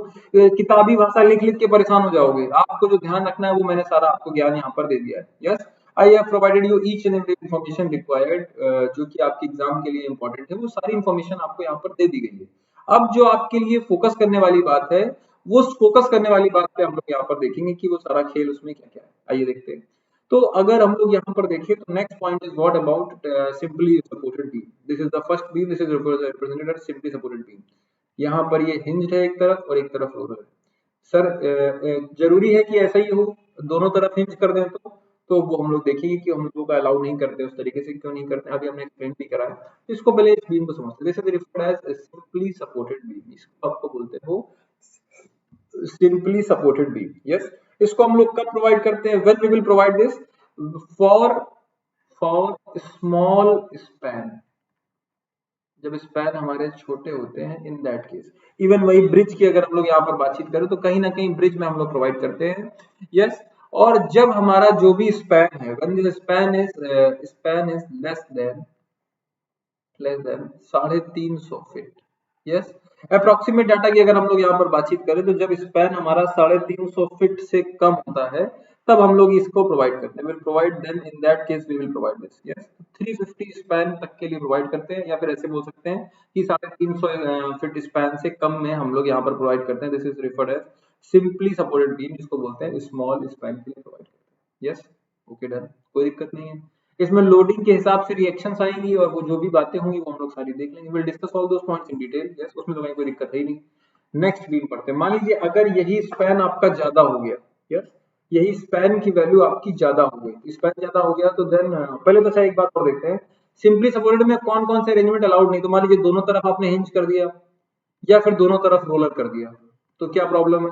किताबी भाषा लिख लिख के परेशान हो जाओगे। आपको जो ध्यान रखना है वो मैंने सारा आपको ज्ञान यहाँ पर दे दिया है। Yes, I have provided you each and every information required, जो कि आपके एग्जाम के लिए इंपॉर्टेंट है, वो सारी इन्फॉर्मेशन आपको यहाँ पर दे दी गई है। अब जो आपके लिए फोकस करने वाली बात है, वो फोकस करने वाली बात पे हम लोग यहाँ पर देखेंगे कि वो सारा खेल उसमें क्या क्या है। आइए देखते हैं। तो अगर हम लोग यहाँ पर देखें तो next point is what about simply supported beam. This is the first beam, this is represented as simply supported beam. यहाँ पर ये हिंज्ड है एक तरफ और एक तरफ रोलर है। सर जरूरी है कि ऐसा ही हो, दोनों तरफ हिंज कर दें? तो वो हम लोग देखेंगे कि हम लोगों का अलाउ नहीं करते उस तरीके से। क्यों नहीं करते अभी हमने एक्सप्लेन भी करा है। तो इसको पहले इस बीम को समझते हैं। This is referred as simply supported beam, इसको आपको बोलते हैं वो सिंपली सपोर्टेड बीम। यस, इसको हम लोग कब प्रोवाइड करते हैं? When we will provide this for small span, जब स्पैन हमारे छोटे होते हैं, इन दैट केस। इवन वही ब्रिज की अगर हम लोग यहाँ पर बातचीत करें तो कहीं ना कहीं ब्रिज में हम लोग प्रोवाइड करते हैं। यस, और जब हमारा जो भी स्पैन है, when the span is less than 350 feet. Yes, approximate data की अगर हम लोग यहाँ पर बातचीत करें तो जब स्पैन हमारा 350 फीट से कम होता है तब हम लोग इसको प्रोवाइड करते हैं। Will provide then in that case we will provide this. Yes, 350 span तक के लिए प्रोवाइड करते हैं, या फिर ऐसे बोल सकते हैं कि 350 फीट स्पैन से कम में हम लोग यहाँ पर प्रोवाइड करते हैं। This is referred as simply supported beam, जिसको बोलते हैं स्मॉल स्पैन के लिए प्रोवाइड करते हैं। यस, ओके डन, कोई दिक्कत नहीं है। इसमें लोडिंग के हिसाब से रिएक्शंस आएंगी और वो जो भी बातें होंगी वो हम लोग सारी देख लेंगे। Will discuss all those points in detail. Yes, उसमें तो कहीं कोई दिक्कत है ही नहीं। नेक्स्ट बीम पढ़ते हैं। मान लीजिए अगर यही स्पैन आपका ज्यादा हो गया, यस, यही स्पैन की वैल्यू आपकी ज्यादा हो गई, स्पैन ज्यादा हो गया, तो देन पहले तो अच्छा एक बात और देखते हैं, सिंपली सपोर्टेड में कौन कौन से अरेंजमेंट अलाउड नहीं। तो मान लीजिए दोनों तरफ आपने हिंज कर दिया या फिर दोनों तरफ रोलर कर दिया, तो क्या प्रॉब्लम है?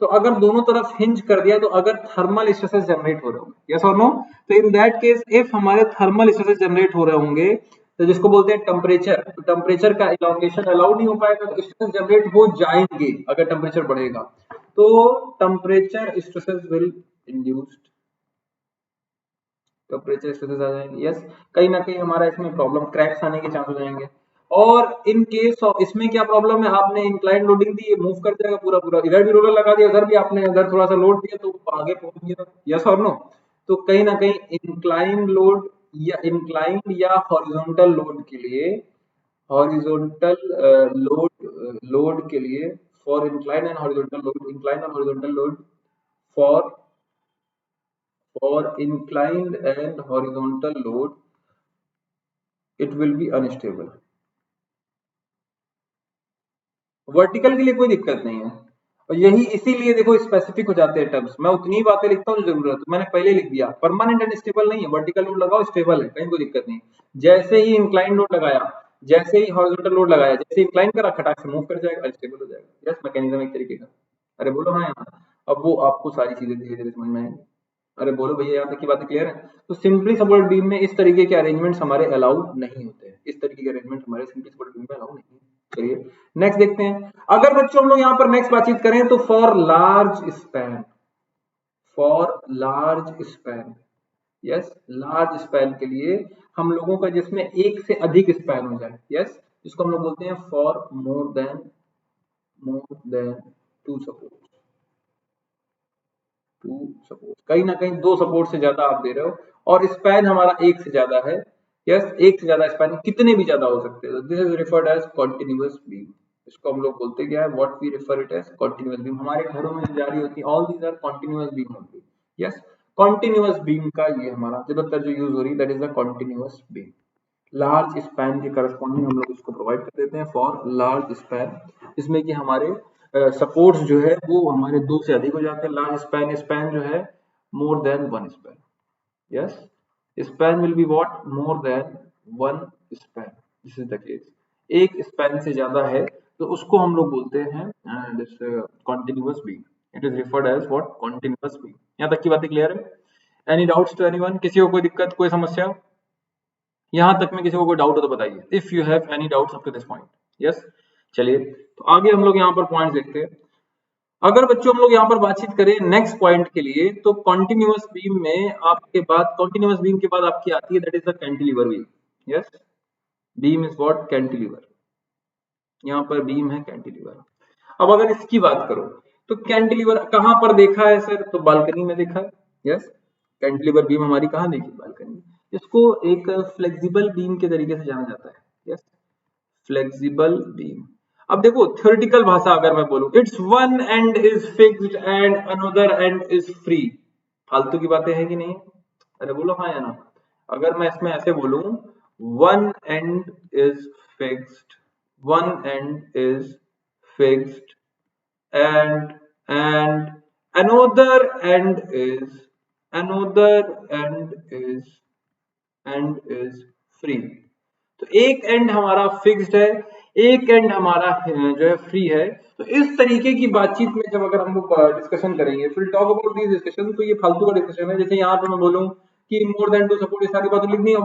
तो अगर दोनों तरफ हिंज कर दिया तो अगर थर्मल स्ट्रेसेस जनरेट हो रहे होंगे, यस और नो, तो इन दैट केस इफ हमारे थर्मल स्ट्रेसेस जनरेट हो रहे होंगे, तो जिसको बोलते हैं टेम्परेचर, तो टेम्परेचर का इलॉन्गेशन अलाउड नहीं हो पाएगा, तो स्ट्रेसेस जनरेट हो जाएंगे अगर टेम्परेचर बढ़ेगा। तो temperature stresses will induced temperature stresses आ जाएंगे। यस, कहीं ना कहीं हमारा इसमें प्रॉब्लम क्रैक्स आने के चांस हो जाएंगे। और इन केस ऑफ इसमें क्या प्रॉब्लम है, आपने इंक्लाइन लोडिंग दी, ये मूव कर जाएगा पूरा पूरा, इधर भी रोलर लगा दिया, उधर भी आपने उधर थोड़ा सा लोड दिया तो आगे पहुंच गया। यस और नो? तो कहीं ना कहीं इंक्लाइन लोड या इंक्लाइन या हॉरिजॉन्टल लोड के लिए, हॉरिजॉन्टल लोड के लिए, for incline and horizontal load, incline and horizontal load, for inclined and horizontal load, it will be unstable. Vertical के लिए कोई दिक्कत नहीं है, और यही इसीलिए देखो स्पेसिफिक हो जाते हैं टर्म्स। मैं उतनी ही बातें लिखता हूँ जो जरूरत है, मैंने पहले लिख दिया। परमानेंट एंड स्टेबल नहीं है, वर्टिकल लोड लगाओ स्टेबल है, कहीं कोई दिक्कत नहीं। जैसे ही इंक्लाइन लोड लगाया, जैसे ही हॉरिजॉन्टल लोड लगाया, जैसे इंक्लाइन करा, खटाक से मूव कर जाएगा, स्टेबल हो जाएगा। यस, मैकेनिज्म एक तरीके का। अरे बोलो हाँ यार, अब वो आपको सारी चीजें धीरे धीरे समझ में आएंगी। अरे बोलो भैया, यहाँ तक की बातें क्लियर है? तो सिंपली सपोर्ट बीम में इस तरीके के अरेंजमेंट्स हमारे अलाउड नहीं होते हैं, इस तरीके के अरेंजमेंट हमारे सिंपली सपोर्ट बीम में अलाउड नहीं है। चलिए नेक्स्ट देखते हैं। अगर बच्चों हम लोग यहाँ पर नेक्स्ट बातचीत करें तो for large span, for large span, yes, large span के लिए हम लोगों का जिसमें एक से अधिक स्पैन हो जाए, यस, जिसको हम लोग बोलते हैं for more than two support, two support. कहीं ना कहीं दो सपोर्ट से ज्यादा आप दे रहे हो और स्पैन हमारा एक से ज्यादा है, यस, एक से ज्यादा स्पैन कितने भी ज्यादा हो सकते हैं। This is referred as continuous beam. इसको हम लोग बोलते क्या है, what we refer it as continuous beam. हमारे घरों में जारी होती है, all these are continuous beam only. Yes, continuous beam का ये हमारा ज्यादातर जो यूज हो रही है, that is the continuous beam. Large span के करस्पॉन्डिंग हम लोग इसको प्रोवाइड कर देते हैं फॉर लार्ज स्पैन, इसमें कि हमारे सपोर्ट्स जो है वो हमारे दो से अधिक हो जाते हैं। लार्ज स्पैन, स्पैन जो है more than one span, yes, span will be what, more than one span, this is the case. एक स्पैन से ज्यादा है तो उसको हम लोग बोलते हैं this continuous beam. It is referred as what, continuous beam. यहाँ तक की बातें क्लियर है? Any doubts to anyone? किसी को कोई दिक्कत, कोई समस्या? यहां तक में किसी को कोई डाउट हो तो बताइए, if you have any doubts up to this point. Yes, चलिए तो आगे हम लोग यहाँ पर पॉइंट देखते हैं। अगर बच्चों हम लोग यहाँ पर बातचीत करें नेक्स्ट पॉइंट के लिए, तो कॉन्टिन्यूअस बीम में आपके बाद, कॉन्टिन्यूअस बीम के बाद आपकी आती है that is the cantilever beam. Yes, beam is what, cantilever. यहाँ पर बीम है कैंटिलीवर। अब अगर इसकी बात करो तो कैंटिलीवर कहां पर देखा है सर, तो बालकनी में देखा है। यस, कैंटिलीवर बीम हमारी कहां देखी, बालकनी। इसको एक फ्लेक्सिबल बीम के तरीके से जाना जाता है। Yes, flexible beam. अब देखो थ्योरेटिकल भाषा अगर मैं बोलूं, it's one and is fixed and another and is free. फालतू की बातें हैं कि नहीं? अरे बोलो हाँ या ना? अगर मैं इसमें ऐसे बोलूं, one and is fixed, one end is fixed and another end is free। तो एक एंड हमारा फिक्स्ड है, एक एंड हमारा जो है फ्री है। तो इस तरीके की बातचीत में जब अगर हम लोग डिस्कशन करेंगे, फिर टॉक अबाउट दिस डिस्कशन, तो ये फालतू का डिस्कशन है। जैसे यहाँ पे मैं बोलूं कि मोर देन टू सपोर्ट, ये सारी बातें लिखनी है,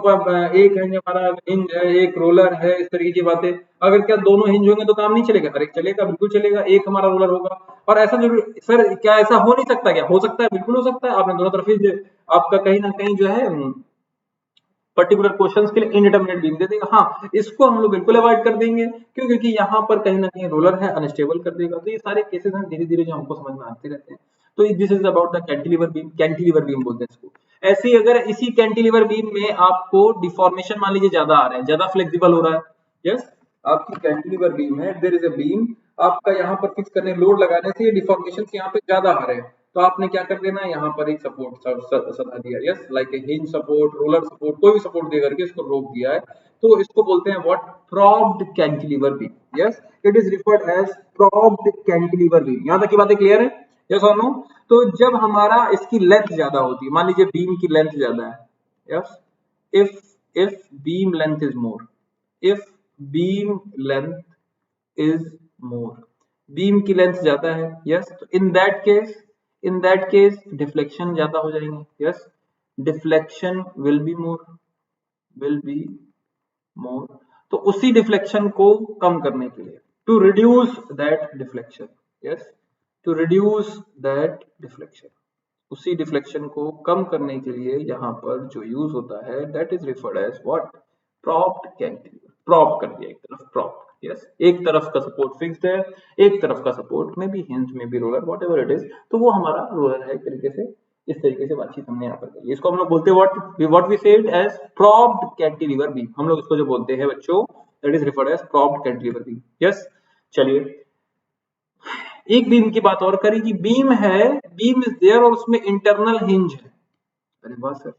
एक हिंज हमारा हिंज है, एक रोलर है, इस तरीके की बातें। अगर क्या दोनों हिंज होंगे तो काम नहीं चलेगा? अरे चलेगा, बिल्कुल चलेगा। एक हमारा रोलर होगा और ऐसा जरूर सर, क्या ऐसा हो नहीं सकता? क्या हो सकता है, बिल्कुल हो सकता है। आपने दोनों तरफ हिंज, आपका कहीं ना कहीं जो है पर्टिकुलर क्वेश्चंस के लिए इनडिटरमिनेट बीम दे देगा। हाँ, इसको हम लोग बिल्कुल अवॉइड कर देंगे, क्यों? क्योंकि यहाँ पर कहीं ना कहीं रोलर है, अनस्टेबल कर देगा। तो ये सारे केसेस हैं धीरे धीरे जो हमको समझ में आते रहते हैं। तो this is about the cantilever beam. Cantilever beam बोलते हैं इसको। ऐसे ही अगर इसी कैंटिलीवर बीम में आपको डिफॉर्मेशन मान लीजिए ज्यादा आ रहा है, ज्यादा फ्लेक्सिबल हो रहा है, यस, आपकी कैंटिलीवर बीम है, देयर इज अ बीम, आपका यहाँ पर फिक्स करने, लोड लगाने से ये डिफॉर्मेशन यहाँ पे ज्यादा आ रहे हैं, तो आपने क्या कर देना है, यहाँ पर एक सपोर्ट सदा दिया, yes, like a hinge support, roller support, कोई भी सपोर्ट दे करके इसको रोक दिया है। तो इसको बोलते हैं what, propped cantilever beam. Yes, it is referred as propped cantilever beam. यहाँ तक की बातें क्लियर है? यस और नो? तो जब हमारा इसकी लेंथ ज्यादा होती है, मान लीजिए बीम की लेंथ ज्यादा है, yes, if beam length is more, if beam length is more, beam की लेंथ ज्यादा है, यस, तो इन दैट केस डिफ्लेक्शन ज्यादा हो जाएंगे। Yes, deflection will be more. तो उसी डिफ्लेक्शन को कम करने के लिए, to reduce that deflection, yes, to reduce that deflection, उसी डिफ्लेक्शन को कम करने के लिए यहाँ पर जो यूज होता है that is referred as what, propped cantilever. Prop कर दिया एक तरफ, प्रॉप, यस, एक तरफ का सपोर्ट फिक्स्ड है, एक तरफ का सपोर्ट में भी हिंज में भी roller, what ever it is, तो वो हमारा रोलर है। एक तरीके से इस तरीके से बातचीत हमने यहाँ पर करी। इसको हम लोग बोलते हैं what we said as propped cantilever beam. हम लोग इसको जो बोलते हैं बच्चों that is referred as propped cantilever beam. Yes, चलिए एक बीम की बात और करें कि बीम है, बीम इज देयर और उसमें इंटरनल हिंज है। अरे वाह सर,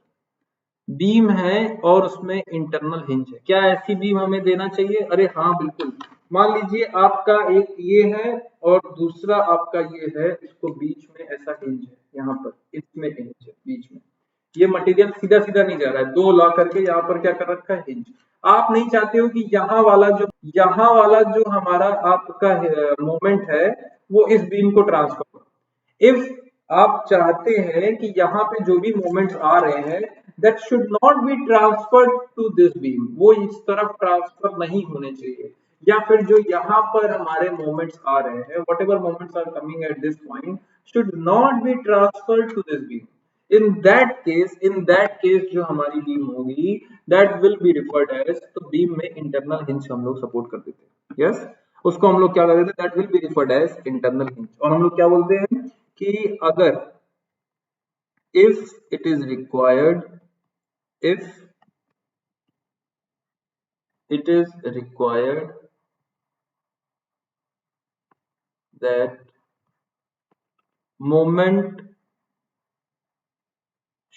बीम है और उसमें इंटरनल हिंज है, क्या ऐसी बीम हमें देना चाहिए? अरे हाँ बिल्कुल। मान लीजिए आपका एक ये है और दूसरा आपका ये है, इसको बीच में ऐसा हिंज है, यहाँ पर इसमें हिंज है बीच में, ये मटेरियल सीधा सीधा नहीं जा रहा है, दो ला करके यहाँ पर क्या कर रखा है, हिंज। आप नहीं चाहते हो कि यहाँ वाला जो हमारा आपका मोमेंट है वो इस बीम को ट्रांसफर हो। इफ आप चाहते हैं कि यहाँ पे जो भी मोमेंट्स आ रहे हैं that should not be transferred to this beam, वो इस तरफ ट्रांसफर नहीं होने चाहिए, या फिर जो यहाँ पर हमारे मोमेंट्स आ रहे हैं whatever moments are coming at this point should not be transferred to this beam. in that case जो हमारी बीम होगी that will be referred as, तो बीम में इंटरनल हिंज हम लोग सपोर्ट कर देते हैं। यस, उसको हम लोग क्या कर देते हैं, that will be referred as internal hinge. और हम लोग क्या बोलते हैं कि अगर if it is required that moment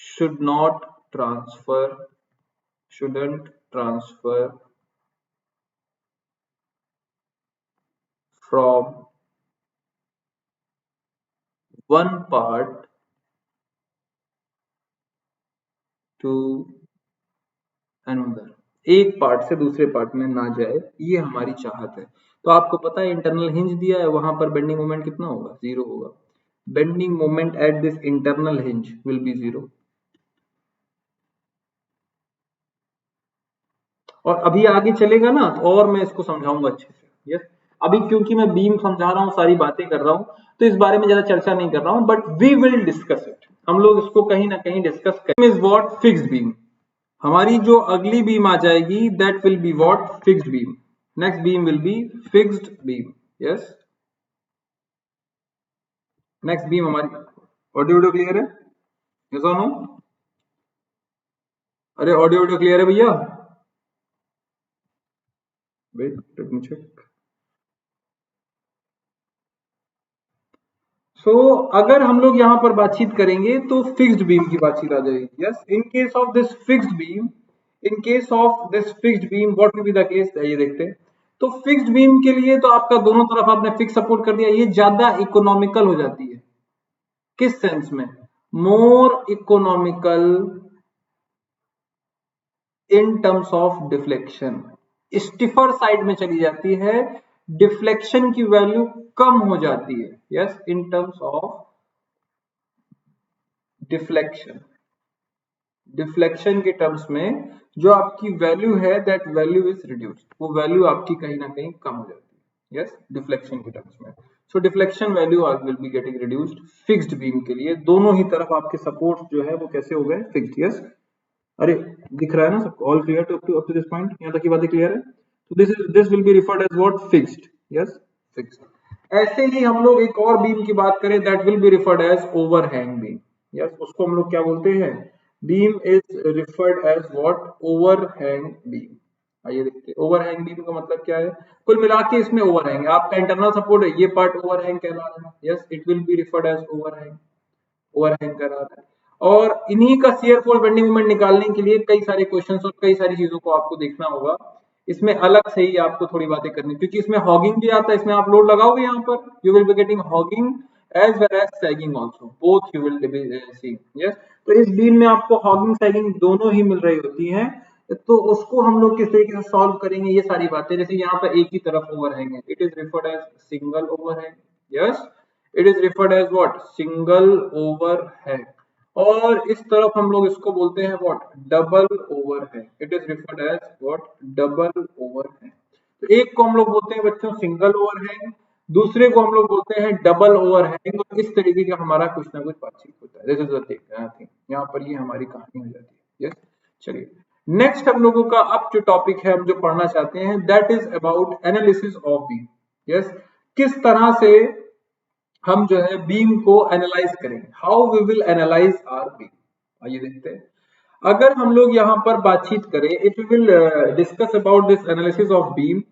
shouldn't transfer from one part to another, एक पार्ट से दूसरे पार्ट में ना जाए, ये हमारी चाहत है। तो आपको पता है इंटरनल हिंज दिया है, वहां पर बेंडिंग मोमेंट कितना होगा, 0 होगा। Bending moment at this internal hinge will be 0। और अभी आगे चलेगा ना और मैं इसको समझाऊंगा अच्छे से। यस, अभी क्योंकि मैं बीम समझा रहा हूँ, सारी बातें कर रहा हूँ, तो इस बारे में ज्यादा चर्चा नहीं कर रहा हूँ, but we will discuss it. हम लोग इसको कहीं ना कहीं डिस्कस करेंगे। Is what, fixed beam. हमारी जो अगली बीम आ जाएगी that will be what, fixed beam. Next beam will be fixed beam. Yes, next beam हमारी, ऑडियो क्लियर है? यस और नो? अरे ऑडियो क्लियर है भैया? Wait, let me check. अगर हम लोग यहाँ पर बातचीत करेंगे तो फिक्स्ड बीम की बातचीत आ जाएगी। Yes, in case of this fixed beam what will be the case, ये देखते हैं। तो फिक्स्ड बीम के लिए तो आपका दोनों तरफ आपने फिक्स सपोर्ट कर दिया, ये ज्यादा इकोनॉमिकल हो जाती है। किस सेंस में? मोर economical in terms of deflection. Stiffer side में चली जाती है, डिफ्लेक्शन की वैल्यू कम हो जाती है। Yes, in terms of deflection के टर्म्स में जो आपकी वैल्यू है दैट वैल्यू इज रिड्यूस्ड, वो वैल्यू आपकी कहीं ना कहीं कम हो जाती है। यस, डिफ्लेक्शन के टर्म्स में। So deflection value will be getting reduced fixed beam के लिए। दोनों ही तरफ आपके सपोर्ट जो है वो कैसे हो गए, फिक्स्ड। यस, अरे दिख रहा है ना सबको? All clear up to this point? यहाँ तक की बातें क्लियर है? तो this will be referred as what, fixed. Yes, fixed. ऐसे ही हम लोग एक और बीम की बात करें that will be referred as overhang beam. Yes, उसको हम लोग क्या बोलते हैं, beam is referred as what, overhang beam. आइए देखते हैं ओवरहैंग बीम का मतलब क्या है। कुल मिला के इसमें ओवरहैंग, आपका इंटरनल सपोर्ट है, ये पार्ट ओवरहैंग कहला रहा है। Yes, it will be referred as overhang करा रहा है। और इन्हीं का शियर फोर्स बेंडिंग मोमेंट निकालने के लिए कई सारे क्वेश्चंस और कई सारी चीजों को आपको देखना होगा। इसमें अलग से ही आपको थोड़ी बातें करनी, क्योंकि इसमें हॉगिंग भी आता है। इसमें आप लोड लगाओगे यहाँ पर, you will be getting hogging as well as sagging also, both you will be seeing. Yes, तो इस बीम में आपको हॉगिंग सैगिंग दोनों ही मिल रही होती हैं। तो उसको हम लोग किस तरीके से सॉल्व करेंगे, ये सारी बातें। जैसे यहाँ पर एक ही तरफ ओवरहैंग है, it is referred as single overhang. Yes, it is referred as what, single overhang. और इस तरफ हम लोग इसको बोलते हैं what, double overhang. It is referred as what, double overhang. तो एक को हम लोग बोलते हैं बच्चों सिंगल ओवरहैंग, दूसरे को हम लोग बोलते हैं डबल ओवरहैंग, और इस तरीके का हमारा कुछ ना कुछ बातचीत होता है। दिस इज द थिंग, यहाँ पर ये हमारी कहानी हो जाती है। यस, चलिए नेक्स्ट हम लोगों का अब जो टॉपिक है, हम जो पढ़ना चाहते हैं, that is about analysis of beam. Yes, किस तरह से हम जो है बीम को एनालाइज करेंगे, how we will analyse our beam. आइए देखते हैं। अगर हम लोग यहाँ पर बातचीत करें, if we will discuss about this analysis of beam,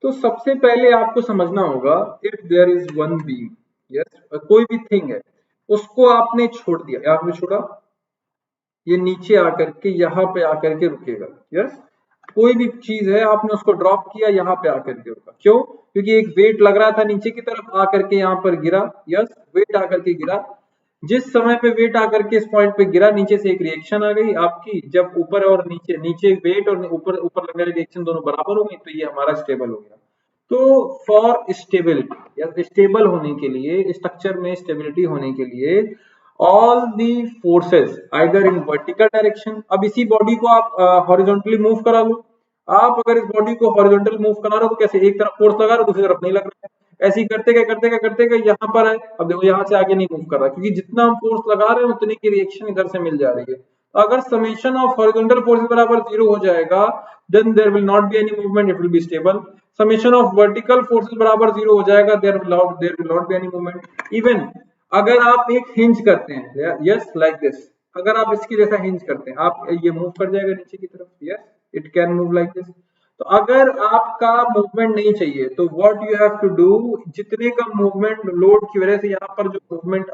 तो सबसे पहले आपको समझना होगा, if there is one beam, yes, कोई भी थिंग है, उसको आपने छोड़ दिया, यहाँ पे छोड़ा, ये नीचे आकर के यहाँ पे आकर के रुकेगा। यस, कोई भी चीज है, आपने उसको ड्रॉप किया, यहाँ पे आकर के रुका, क्यों? क्योंकि एक वेट लग रहा था नीचे की तरफ, आकर के यहाँ पर गिरा। यस, वेट आकर के गिरा। जिस समय पे वेट आकर के इस पॉइंट पे गिरा, नीचे से एक रिएक्शन आ गई आपकी, जब ऊपर और नीचे, नीचे वेट और ऊपर ऊपर लगने वाली रिएक्शन दोनों बराबर हो गई, तो ये हमारा स्टेबल हो गया। तो फॉर स्टेबिलिटी, या स्टेबल होने के लिए, स्ट्रक्चर में स्टेबिलिटी होने के लिए, all the forces either in vertical direction, अब इसी बॉडी को आप हॉरिजॉन्टली मूव करा लो। आप अगर इस बॉडी को हॉरिजॉन्टल मूव करा रहे हो, तो कैसे, एक तरफ फोर्स लगा रहे हो, दूसरी तरफ नहीं लग रहा है, ऐसे ही करते गए यहाँ पर है। अब देखो यहाँ से आगे नहीं मूव कर रहा, क्योंकि जितना हम फोर्स लगा रहे हैं उतनी की रिएक्शन इधर से मिल जा रही है। अगर समेशन ऑफ हॉरिजॉन्टल फोर्सेस बराबर 0 हो जाएगा, then there will not be any movement, it will be stable. Summation of vertical forces बराबर 0 हो जाएगा, there will not be any movement. Even अगर आप एक हिंज करते हैं, यस लाइक दिस, अगर आप इसकी जैसा हिंज करते हैं, आप ये मूव कर जाएगा नीचे की तरफ। Yes, it can move like this. तो अगर आपका मूवमेंट नहीं चाहिए, तो what you have to do, जितने का मूवमेंट लोड की वजह से यहाँ पर जो मूवमेंट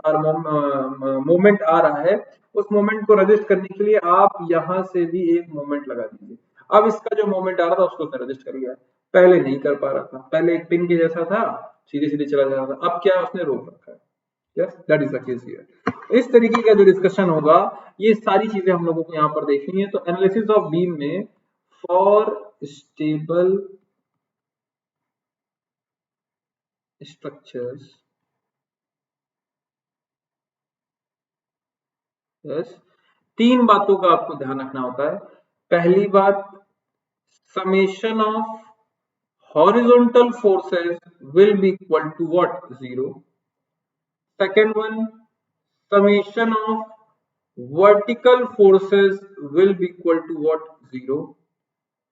आ रहा है, उस मूवमेंट को रजिस्ट करने के लिए आप यहाँ से भी एक मूवमेंट लगा दीजिए। अब इसका जो मूवमेंट आ रहा था, उसको उसने रजिस्ट कर लिया। पहले नहीं कर पा रहा था, पहले एक पिन के जैसा था, सीधे सीधे चला जा रहा था, अब क्या, उसने रोक रखा है। Yes, that is the case here. इस तरीके का जो डिस्कशन होगा, ये सारी चीजें हम लोगों को यहाँ पर देखनी है। तो एनालिसिस ऑफ बीम में, फॉर स्टेबल स्ट्रक्चर्स, यस, तीन बातों का आपको ध्यान रखना होता है। पहली बात, summation of horizontal forces will be equal to what? 0. Second one, summation of vertical forces will be equal to what? 0.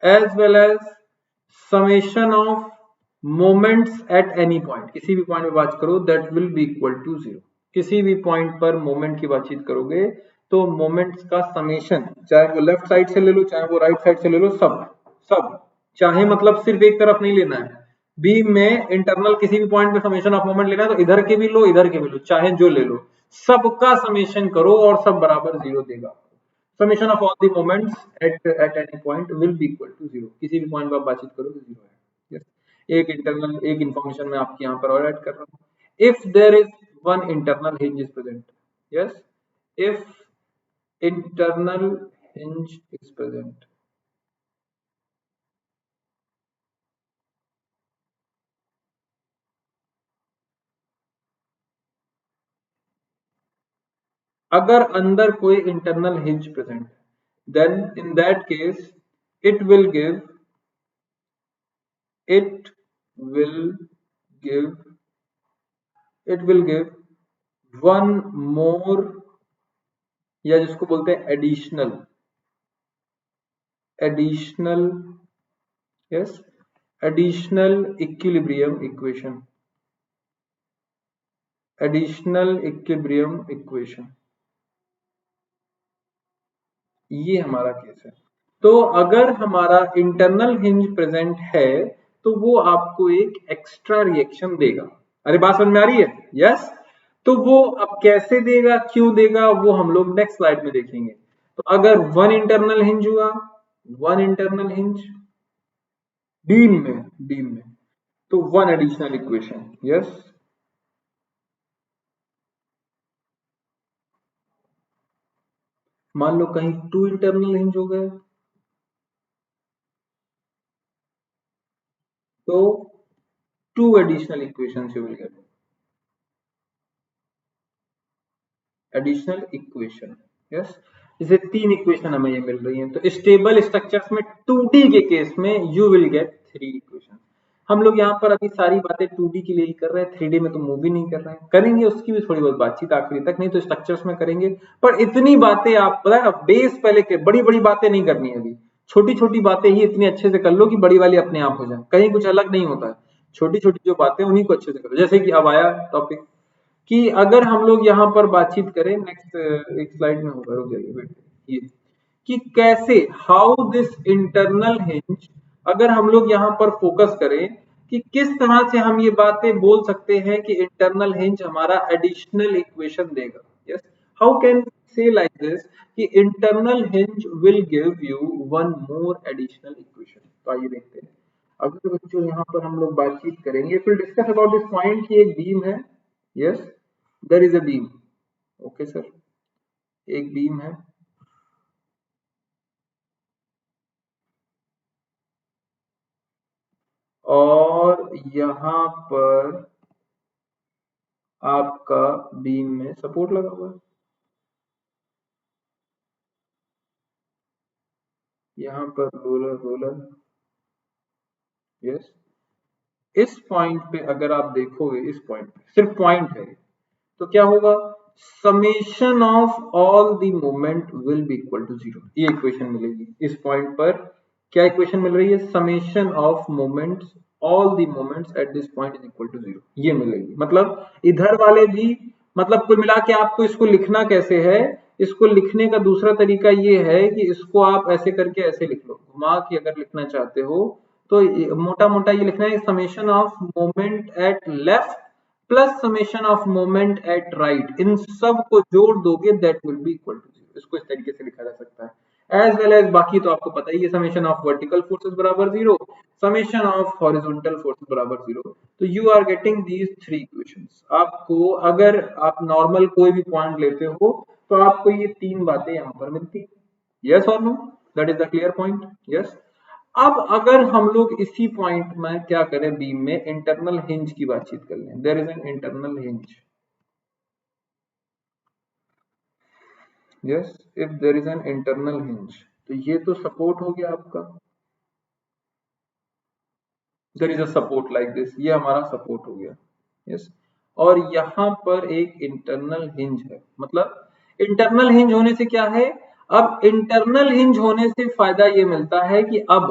As well as summation of moments at any point, किसी भी पॉइंट में बात करो, that will be equal to 0. किसी भी point पर moment की बातचीत करोगे, तो मोमेंट्स का समेशन, चाहे वो लेफ्ट साइड से ले लो, चाहे वो राइट साइड से ले लो, सब सब, चाहे मतलब सिर्फ एक तरफ नहीं लेना है। बीम में इंटरनल किसी भी पॉइंट पे समेशन ऑफ मोमेंट लेना है, तो इधर के भी लो, इधर के भी लो, चाहे जो ले लो, सबका समेशन करो और सब बराबर 0 देगा। Summation of all the moments at any point will be equal to 0। किसी भी पॉइंट पर आप बातचीत करो तो 0 है। yes? एक इंटरनल, एक इंफॉर्मेशन मैं आपके यहाँ पर और ऐड कर रहा हूँ। If there is one internal hinge is present, yes, if internal hinge is present, अगर अंदर कोई internal hinge present, then in that case it will give it will give it will give one more, या जिसको बोलते हैं additional yes, additional equilibrium equation, additional equilibrium equation, ये हमारा case है। तो अगर हमारा इंटरनल हिंज प्रेजेंट है, तो वो आपको एक एक्स्ट्रा रिएक्शन देगा। अरे बात समझ में आ रही है? यस। तो वो अब कैसे देगा, क्यों देगा, वो हम लोग नेक्स्ट स्लाइड में देखेंगे। तो अगर वन इंटरनल हिंज हुआ, वन इंटरनल हिंज बीम में, तो वन एडिशनल इक्वेशन, यस। मान लो कहीं टू इंटरनल हिंज हो गए, तो two additional equation you will get, additional equation, yes. इसे तीन इक्वेशन हमें ये मिल रही हैं। तो स्टेबल स्ट्रक्चर्स में 2D के केस में यू विल गेट 3 इक्वेशन। हम लोग यहाँ पर अभी सारी बातें 2D के लिए ही कर रहे हैं, 3D में तो मूव ही नहीं कर रहे हैं। करेंगे उसकी भी थोड़ी बहुत बातचीत आखिरी तक, नहीं तो स्ट्रक्चर्स में करेंगे। पर इतनी बातें आप पता है, बेस पहले के बड़ी बड़ी बातें नहीं करनी है अभी, छोटी छोटी बातें ही इतनी अच्छे से कर लो कि बड़ी वाली अपने आप हो जाए, कहीं कुछ अलग नहीं होता है। छोटी छोटी जो बातें उन्हीं को अच्छे से करो। जैसे कि अब आया टॉपिक कि अगर हम लोग यहाँ पर बातचीत करें, नेक्स्ट एक स्लाइड में होगा, रुक जाइए वेट, ये कि कैसे हाउ दिस इंटरनल हिंज, अगर हम लोग यहाँ पर फोकस करें कि किस तरह से हम ये बातें बोल सकते हैं कि इंटरनल हिंज हमारा एडिशनल इक्वेशन देगा। Yes, how can say like this कि internal hinge will give you one more additional equation. तो आइए देखते हैं। अगर बच्चों यहाँ पर हम लोग बातचीत करेंगे, फिर डिस्कस अबाउट दिस पॉइंट कि एक बीम है। Yes, there is a beam. Okay sir, एक बीम है और यहाँ पर आपका बीम में सपोर्ट लगा हुआ है। यहाँ पर रोलर रोलर, यस, इस पॉइंट पे अगर आप देखोगे, इस पॉइंट पे सिर्फ पॉइंट है, तो क्या होगा, summation of all the moment will be equal to zero. ये इक्वेशन मिलेगी इस पॉइंट पर। क्या इक्वेशन मिल रही है, summation of moments all the moments at this point is equal to zero, ये मिलेगी। मतलब इधर वाले भी, मतलब कुल मिला के आपको इसको लिखना कैसे है, इसको लिखने का दूसरा तरीका ये है कि इसको आप ऐसे करके ऐसे लिख लो, घुमा के अगर लिखना चाहते हो तो मोटा मोटा ये लिखना है, summation of moment at left plus summation of moment at right, इन सब को जोड़ दोगे that will be equal to zero. इसको इस तरीके से लिखा जा सकता है। एज वेल एज बाकी तो आपको पता ही है, समेशन ऑफ वर्टिकल फोर्सेस बराबर zero, summation of horizontal forces बराबर जीरो। तो you are getting these three equations. आपको अगर आप नॉर्मल कोई भी पॉइंट लेते हो तो आपको ये तीन बातें यहाँ पर मिलती। यस और no, that is the clear point. Yes, अब अगर हम लोग इसी पॉइंट में क्या करें, बीम में इंटरनल हिंज की बातचीत कर लें। There is an internal hinge. Yes, if there is an internal hinge, तो ये तो सपोर्ट हो गया आपका, there is a support like this, ये हमारा सपोर्ट हो गया। यस, और यहाँ पर एक इंटरनल हिंज है। मतलब इंटरनल हिंज होने से क्या है, अब इंटरनल हिंज होने से फायदा ये मिलता है कि अब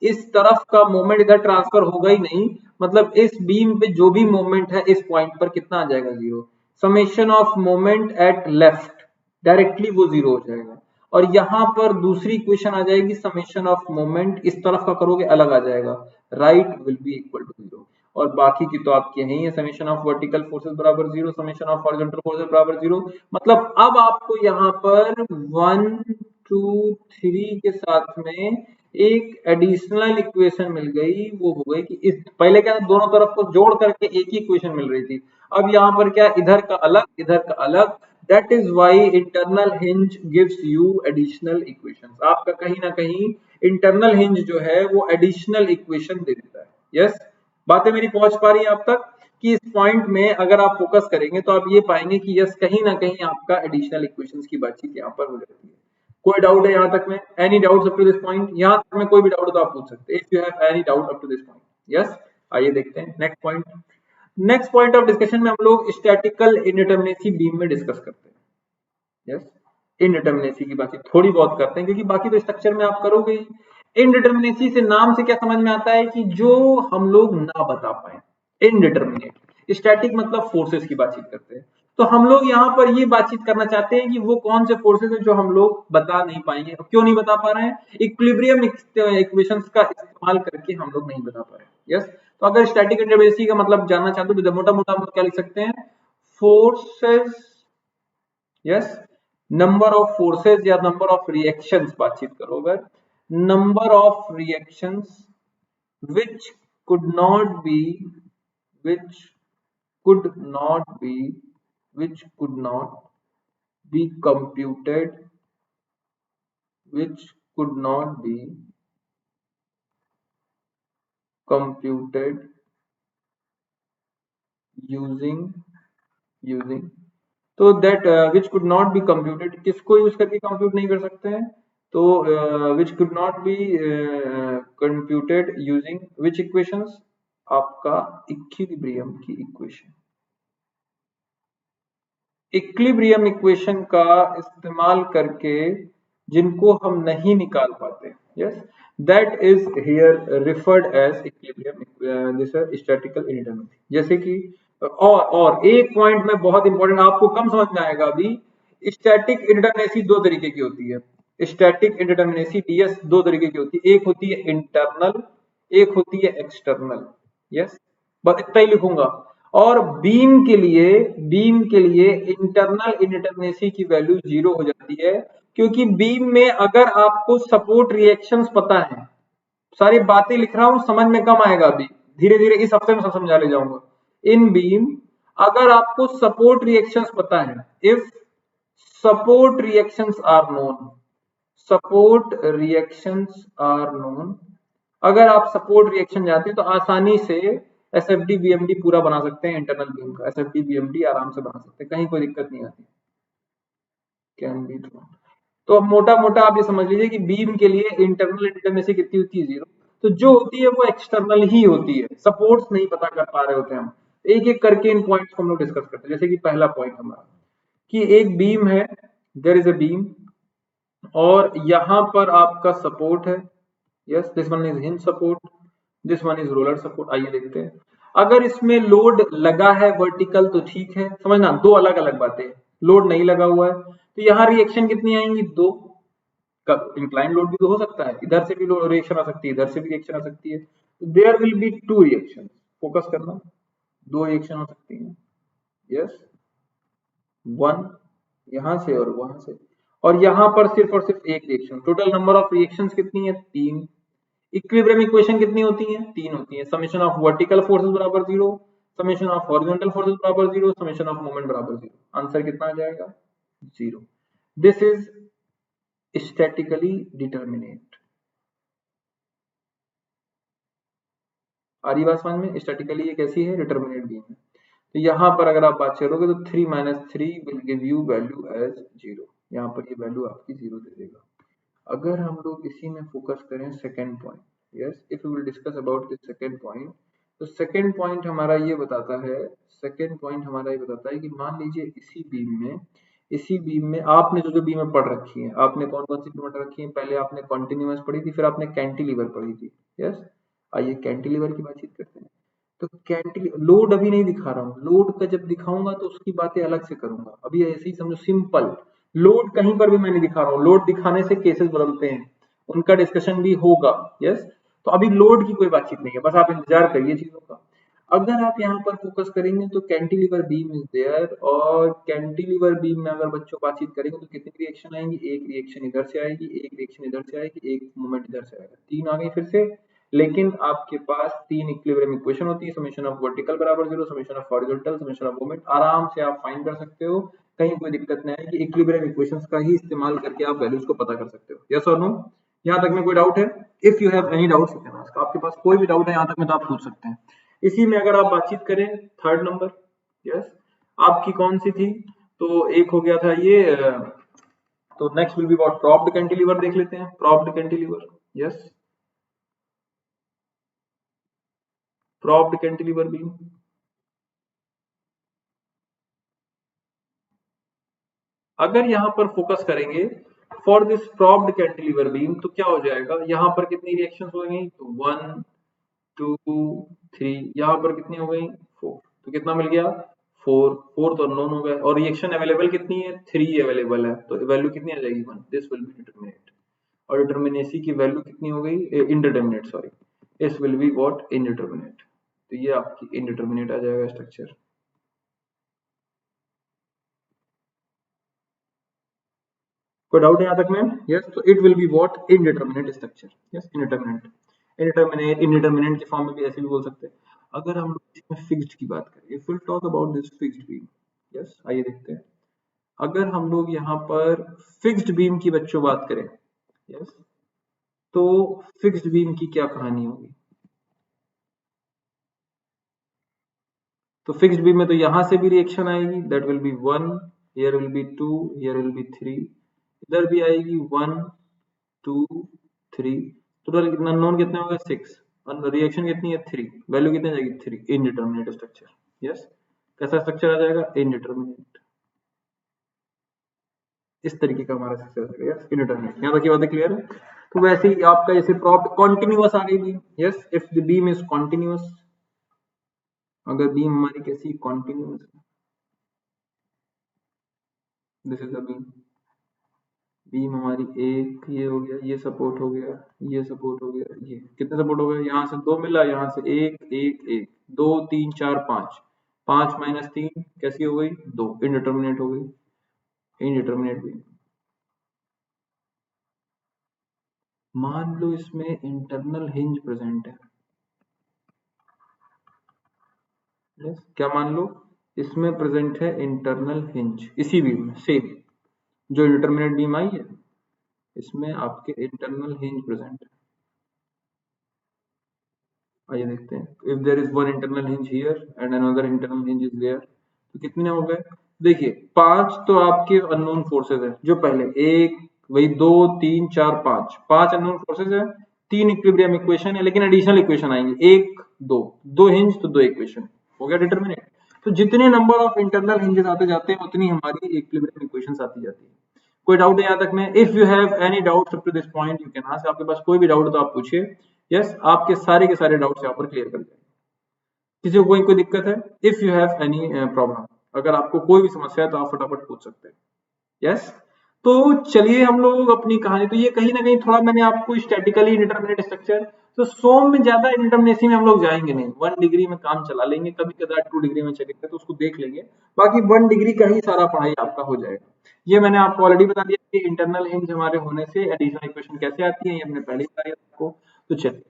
इस तरफ का मोमेंट इधर ट्रांसफर होगा ही नहीं। मतलब इस बीम पे जो भी मोमेंट है इस पॉइंट पर कितना आ जाएगा, zero. Summation of moment at left, directly वो जीरो हो जाएगा। और यहाँ पर दूसरी इक्वेशन आ जाएगी, समेशन ऑफ मोमेंट इस तरफ का करोगे अलग आ जाएगा, right will be equal to zero. और बाकी की तो आपकी यही है, समेशन ऑफ वर्टिकल फोर्सेस बराबर zero, summation of horizontal forces बराबर जीरो। मतलब अब आपको यहाँ पर 1 2 3 के साथ में एक एडिशनल इक्वेशन मिल गई। वो हो गई कि इस पहले क्या था, दोनों तरफ को जोड़ करके एक ही इक्वेशन मिल रही थी। अब यहाँ पर क्या, इधर का अलग इधर का अलग। That is why internal hinge gives you additional equations. आपका कहीं ना कहीं इंटरनल हिंज जो है वो एडिशनल इक्वेशन दे देता है। यस, बातें मेरी पहुंच पा रही है आप तक कि इस पॉइंट में अगर आप फोकस करेंगे तो आप ये पाएंगे कि यस, कहीं ना कहीं आपका एडिशनल इक्वेशंस की बातचीत यहाँ पर हो जाती है। कोई डाउट है यहाँ तक में, any doubt up to this point? यहाँ तक में कोई भी डाउट तो आप पूछ सकते हैं, if you have any doubt up to this point. Yes, आइए देखते हैं next point. Next point of discussion में हम लोग स्टैटिकल इंडिटरमिनेसी बीम में डिस्कस करते हैं। यस, इनडिटरमिनेसी की बात थोड़ी बहुत करते हैं क्योंकि बाकी तो स्ट्रक्चर में आप करोगे ही। इनडिटरमिनेसी से नाम से क्या समझ में आता है कि जो हम लोग ना बता पाए, इनडिटरमिनेट। स्टैटिक मतलब फोर्सेस की बातचीत करते हैं। तो हम लोग यहाँ पर ये बातचीत करना चाहते हैं कि वो कौन से फोर्सेस हैं जो हम लोग बता नहीं पाएंगे। क्यों नहीं बता पा रहे हैं, इक्विलिब्रियम इक्वेशंस का इस्तेमाल करके हम लोग नहीं बता पा रहे हैं। यस, तो अगर स्टैटिक इंडिटरमिनेसी का मतलब जानना चाहते हो तो मोटा मोटा हम लोग क्या लिख सकते हैं, forces, yes, number of forces या नंबर ऑफ रिएक्शंस बातचीत करो अगर, number of reactions which could not be which could not be which could not be computed which could not be computed using तो that which could not be computed, किसको use करके compute नहीं कर सकते हैं, तो which could not be computed using which equations, आपका equilibrium की इक्वेशन। इक्विलिब्रियम इक्वेशन का इस्तेमाल करके जिनको हम नहीं निकाल पाते, यस, that is here referred as equilibrium, this statical indeterminacy. जैसे कि और एक पॉइंट में बहुत इंपॉर्टेंट, आपको कम समझ में आएगा अभी। स्टैटिक इनडिटरमिनेसी दो तरीके की होती है। स्टैटिक इनडिटरमिनेसी डीएस दो तरीके की होती है, एक होती है इंटरनल, एक होती है एक्सटर्नल। यस, बस इतना ही लिखूंगा। और बीम के लिए इंटरनल इनडिटरमिनेसी की वैल्यू 0 हो जाती है, क्योंकि बीम में अगर आपको सपोर्ट रिएक्शंस पता है, सारी बातें लिख रहा हूं, समझ में कम आएगा अभी, धीरे धीरे इस हफ्ते में सब समझा ले जाऊंगा। इन बीम अगर आपको सपोर्ट रिएक्शंस पता है, if support reactions are known, support reactions are known, अगर आप सपोर्ट रिएक्शन जानते हैं तो आसानी से एसएफडी बीएमडी पूरा बना सकते हैं। इंटरनल बीम का एसएफडी बीएमडी आराम से बना सकते हैं, कहीं कोई दिक्कत नहीं आती। Can be drawn. तो मोटा मोटा आप ये समझ लीजिए कि बीम के लिए इंटरनल इंटरमिनेसी कितनी होती है, 0। तो जो होती है वो एक्सटर्नल ही होती है, सपोर्ट्स नहीं पता कर पा रहे होते हम। एक एक करके इन पॉइंट्स को हम लोग डिस्कस करते हैं। जैसे कि पहला पॉइंट हमारा कि एक बीम है, देयर इज अ बीम, और यहां पर आपका सपोर्ट है। Yes, this one is hinge support, this one is roller support. आइए देखते हैं। अगर इसमें लोड लगा है वर्टिकल तो ठीक है, समझना दो अलग अलग बातें। लोड नहीं लगा हुआ है तो यहाँ रिएक्शन कितनी आएंगी, दो। इंक्लाइन लोड भी तो हो सकता है, इधर से भी रिएक्शन आ सकती है, इधर से भी रिएक्शन आ सकती है। There will be two reaction, focus करना, दो रिएक्शन हो सकती है। यस, वन यहां से और वहां से, और यहां पर सिर्फ और सिर्फ एक reaction. Total number of reactions कितनी है, तीन। इक्विलिब्रियम इक्वेशन कितनी होती है, तीन होती है। समेशन ऑफ वर्टिकल फोर्सेस बराबर 0, समेशन ऑफ हॉरिजॉन्टल फोर्सेस बराबर 0, समेशन ऑफ मोमेंट बराबर 0। आंसर कितना आ जाएगा, 0। This is statically determinate. आ रही बात समझ में? स्टैटिकली ये कैसी है, डिटर्मिनेट बीम है। तो यहाँ पर अगर आप बात करोगे तो 3 - 3 will give you value as 0। यहाँ पर ये वैल्यू आपकी 0 दे देगा। अगर हम लोग इसी में फोकस करें second point, yes, if we will discuss about this second point, तो सेकेंड पॉइंट हमारा ये बताता है, सेकेंड पॉइंट हमारा ये बताता है कि मान लीजिए इसी बीम में आपने जो जो बीमें पढ़ रखी हैं, आपने कौन कौन सी बीमें पढ़ रखी हैं, पहले आपने कॉन्टिन्यूअस पढ़ी थी, फिर आपने कैंटिलीवर पढ़ी थी। यस, आइए कैंटिलीवर की बातचीत करते हैं। तो कैंटिलीवर लोड अभी नहीं दिखा रहा हूँ, लोड का जब दिखाऊंगा तो उसकी बातें अलग से करूंगा। अभी ऐसे ही समझो, सिंपल लोड कहीं पर भी मैं नहीं दिखा रहा हूँ, लोड दिखाने से केसेस बदलते हैं, उनका डिस्कशन भी होगा। यस, तो अभी लोड की कोई बातचीत नहीं है, बस आप इंतजार करिए चीजों का। अगर आप यहाँ पर फोकस करेंगे तो कैंटिलीवर बीम इज देयर, और कैंटिलीवर बीम में अगर बच्चों बातचीत करेंगे तो कितनी रिएक्शन आएंगी, एक रिएक्शन इधर से आएगी, एक रिएक्शन इधर से आएगी, एक मोमेंट इधर से आएगा, तीन आ गई फिर से। लेकिन आपके पास तीन इक्विलिब्रियम इक्वेशन होती है, समेशन ऑफ वर्टिकल बराबर 0, summation of horizontal, summation of moment. आराम से आप फाइंड कर सकते हो, कहीं कोई दिक्कत नहीं आएगी। इक्विलिब्रियम इक्वेशंस का ही इस्तेमाल करके आप वैल्यूज को पता कर सकते हो। यस और नो? यहाँ तक में कोई डाउट है? If you have any doubt, आपके पास कोई भी डाउट है यहाँ तक में तो आप पूछ सकते हैं। इसी में अगर आप बातचीत करें थर्ड नंबर, यस, आपकी कौन सी थी, तो एक हो गया था ये, तो next will be what, propped cantilever देख लेते हैं। Propped cantilever, yes, propped cantilever beam. अगर यहाँ पर फोकस करेंगे for this propped cantilever beam, तो क्या हो जाएगा, यहाँ पर कितनी रिएक्शंस हो गई, तो 1 2 3, यहाँ पर कितनी हो गई, 4। तो कितना मिल गया, 4। 4 तो अननोन हो गया, और रिएक्शन अवेलेबल कितनी है, 3 अवेलेबल है, तो वैल्यू कितनी आ जाएगी, 1। This will B determinate. और डिटरमिनेसी की वैल्यू कितनी हो गई, indeterminate, sorry, this will be what, indeterminate. तो ये आपकी इनडिटरमिनेट आ जाएगा स्ट्रक्चर। कोई डाउट है यहाँ तक में? यस, तो it will be what, indeterminate structure. Yes, indeterminate, indeterminate की फॉर्म में भी ऐसे भी बोल सकते हैं। अगर हम लोग इसमें फिक्स्ड की बात करें, if will talk about this fixed beam, yes, आइए देखते हैं। अगर हम लोग यहाँ पर फिक्स्ड बीम की बच्चों बात करें, यस, तो फिक्स्ड बीम की क्या कहानी होगी। तो फिक्स्ड बीम में तो यहां से भी रिएक्शन आएगी, that will B 1, here will be 2, here will be 3, इधर भी आएगी 1 2 3, टोटल कितना, नॉन कितने हो गए, 6। और रिएक्शन कितनी है 3, वैल्यू कितनी जाएगी 3, इनडिटरमिनेट स्ट्रक्चर। यस, कैसा स्ट्रक्चर आ जाएगा इनडिटरमिनेट, इस तरीके का हमारा स्ट्रक्चर आ जाएगा। Yes, indeterminate. यहाँ तक की बातें क्लियर है? तो वैसे ही आपका जैसे प्रॉप कॉन्टिन्यूअस आ गई beam. Yes, if the beam is continuous, अगर बीम हमारी कैसी continuous, this is the beam, beam हमारी एक ये हो गया, ये सपोर्ट हो गया, ये सपोर्ट हो गया, ये कितने सपोर्ट हो गए, यहाँ से 2 मिला, यहाँ से 1 1 1 2 3 4 5, 5 माइनस 3 कैसी हो गई 2, इनडिटरमिनेट हो गई, इनडिटरमिनेट बीम। मान लो इसमें इंटरनल हिंज प्रेजेंट है। यस, क्या मान लो इसमें प्रेजेंट है इंटरनल हिंज, इसी बीम में सेम जो इंडिटरमिनेट बीम आई है, इसमें आपके इंटरनल हिंज प्रेजेंट है। आइए देखते हैं, if there is one internal hinge here and another internal hinge is there, तो कितने हो गए? देखिए 5 तो आपके अननोन फोर्सेस है, जो पहले एक, वही 2 3 4 5, 5 अननोन फोर्सेस है, 3 इक्विलिब्रियम इक्वेशन है, लेकिन एडिशनल इक्वेशन आएंगे 1 2, 2 हिंज तो 2 इक्वेशन, हो गया डिटरमिनेट। तो जितने नंबर ऑफ इंटरनल हिंजेस आते जाते हैं उतनी हमारी इक्विलिब्रियम इक्वेशंस आती जाती है। कोई डाउट है यहाँ तक में? If you have any doubt up to this point you can ask, आपके पास कोई भी डाउट तो आप पूछिए। यस, आपके सारे के सारे डाउट्स यहाँ पर क्लियर कर जाएंगे। किसी को कोई दिक्कत है? If you have any problem, अगर आपको कोई भी समस्या है तो आप फटाफट पूछ सकते हैं। यस, तो चलिए हम लोग अपनी कहानी, तो ये कहीं ना कहीं थोड़ा मैंने आपको स्टैटिकली इंडिटरमिनेट स्ट्रक्चर, तो 100 में ज्यादा इंडिटरमिनेसी में हम लोग जाएंगे नहीं, 1 डिग्री में काम चला लेंगे, कभी कदार 2 डिग्री में चलेंगे तो उसको देख लेंगे, बाकी 1 डिग्री का ही सारा पढ़ाई आपका हो जाएगा। ये मैंने आपको ऑलरेडी बता दिया कि इंटरनल हिंज हमारे होने से एडिशनल इक्वेशन कैसे आती है, ये हमने पहले ही बताया आपको। तो चलिए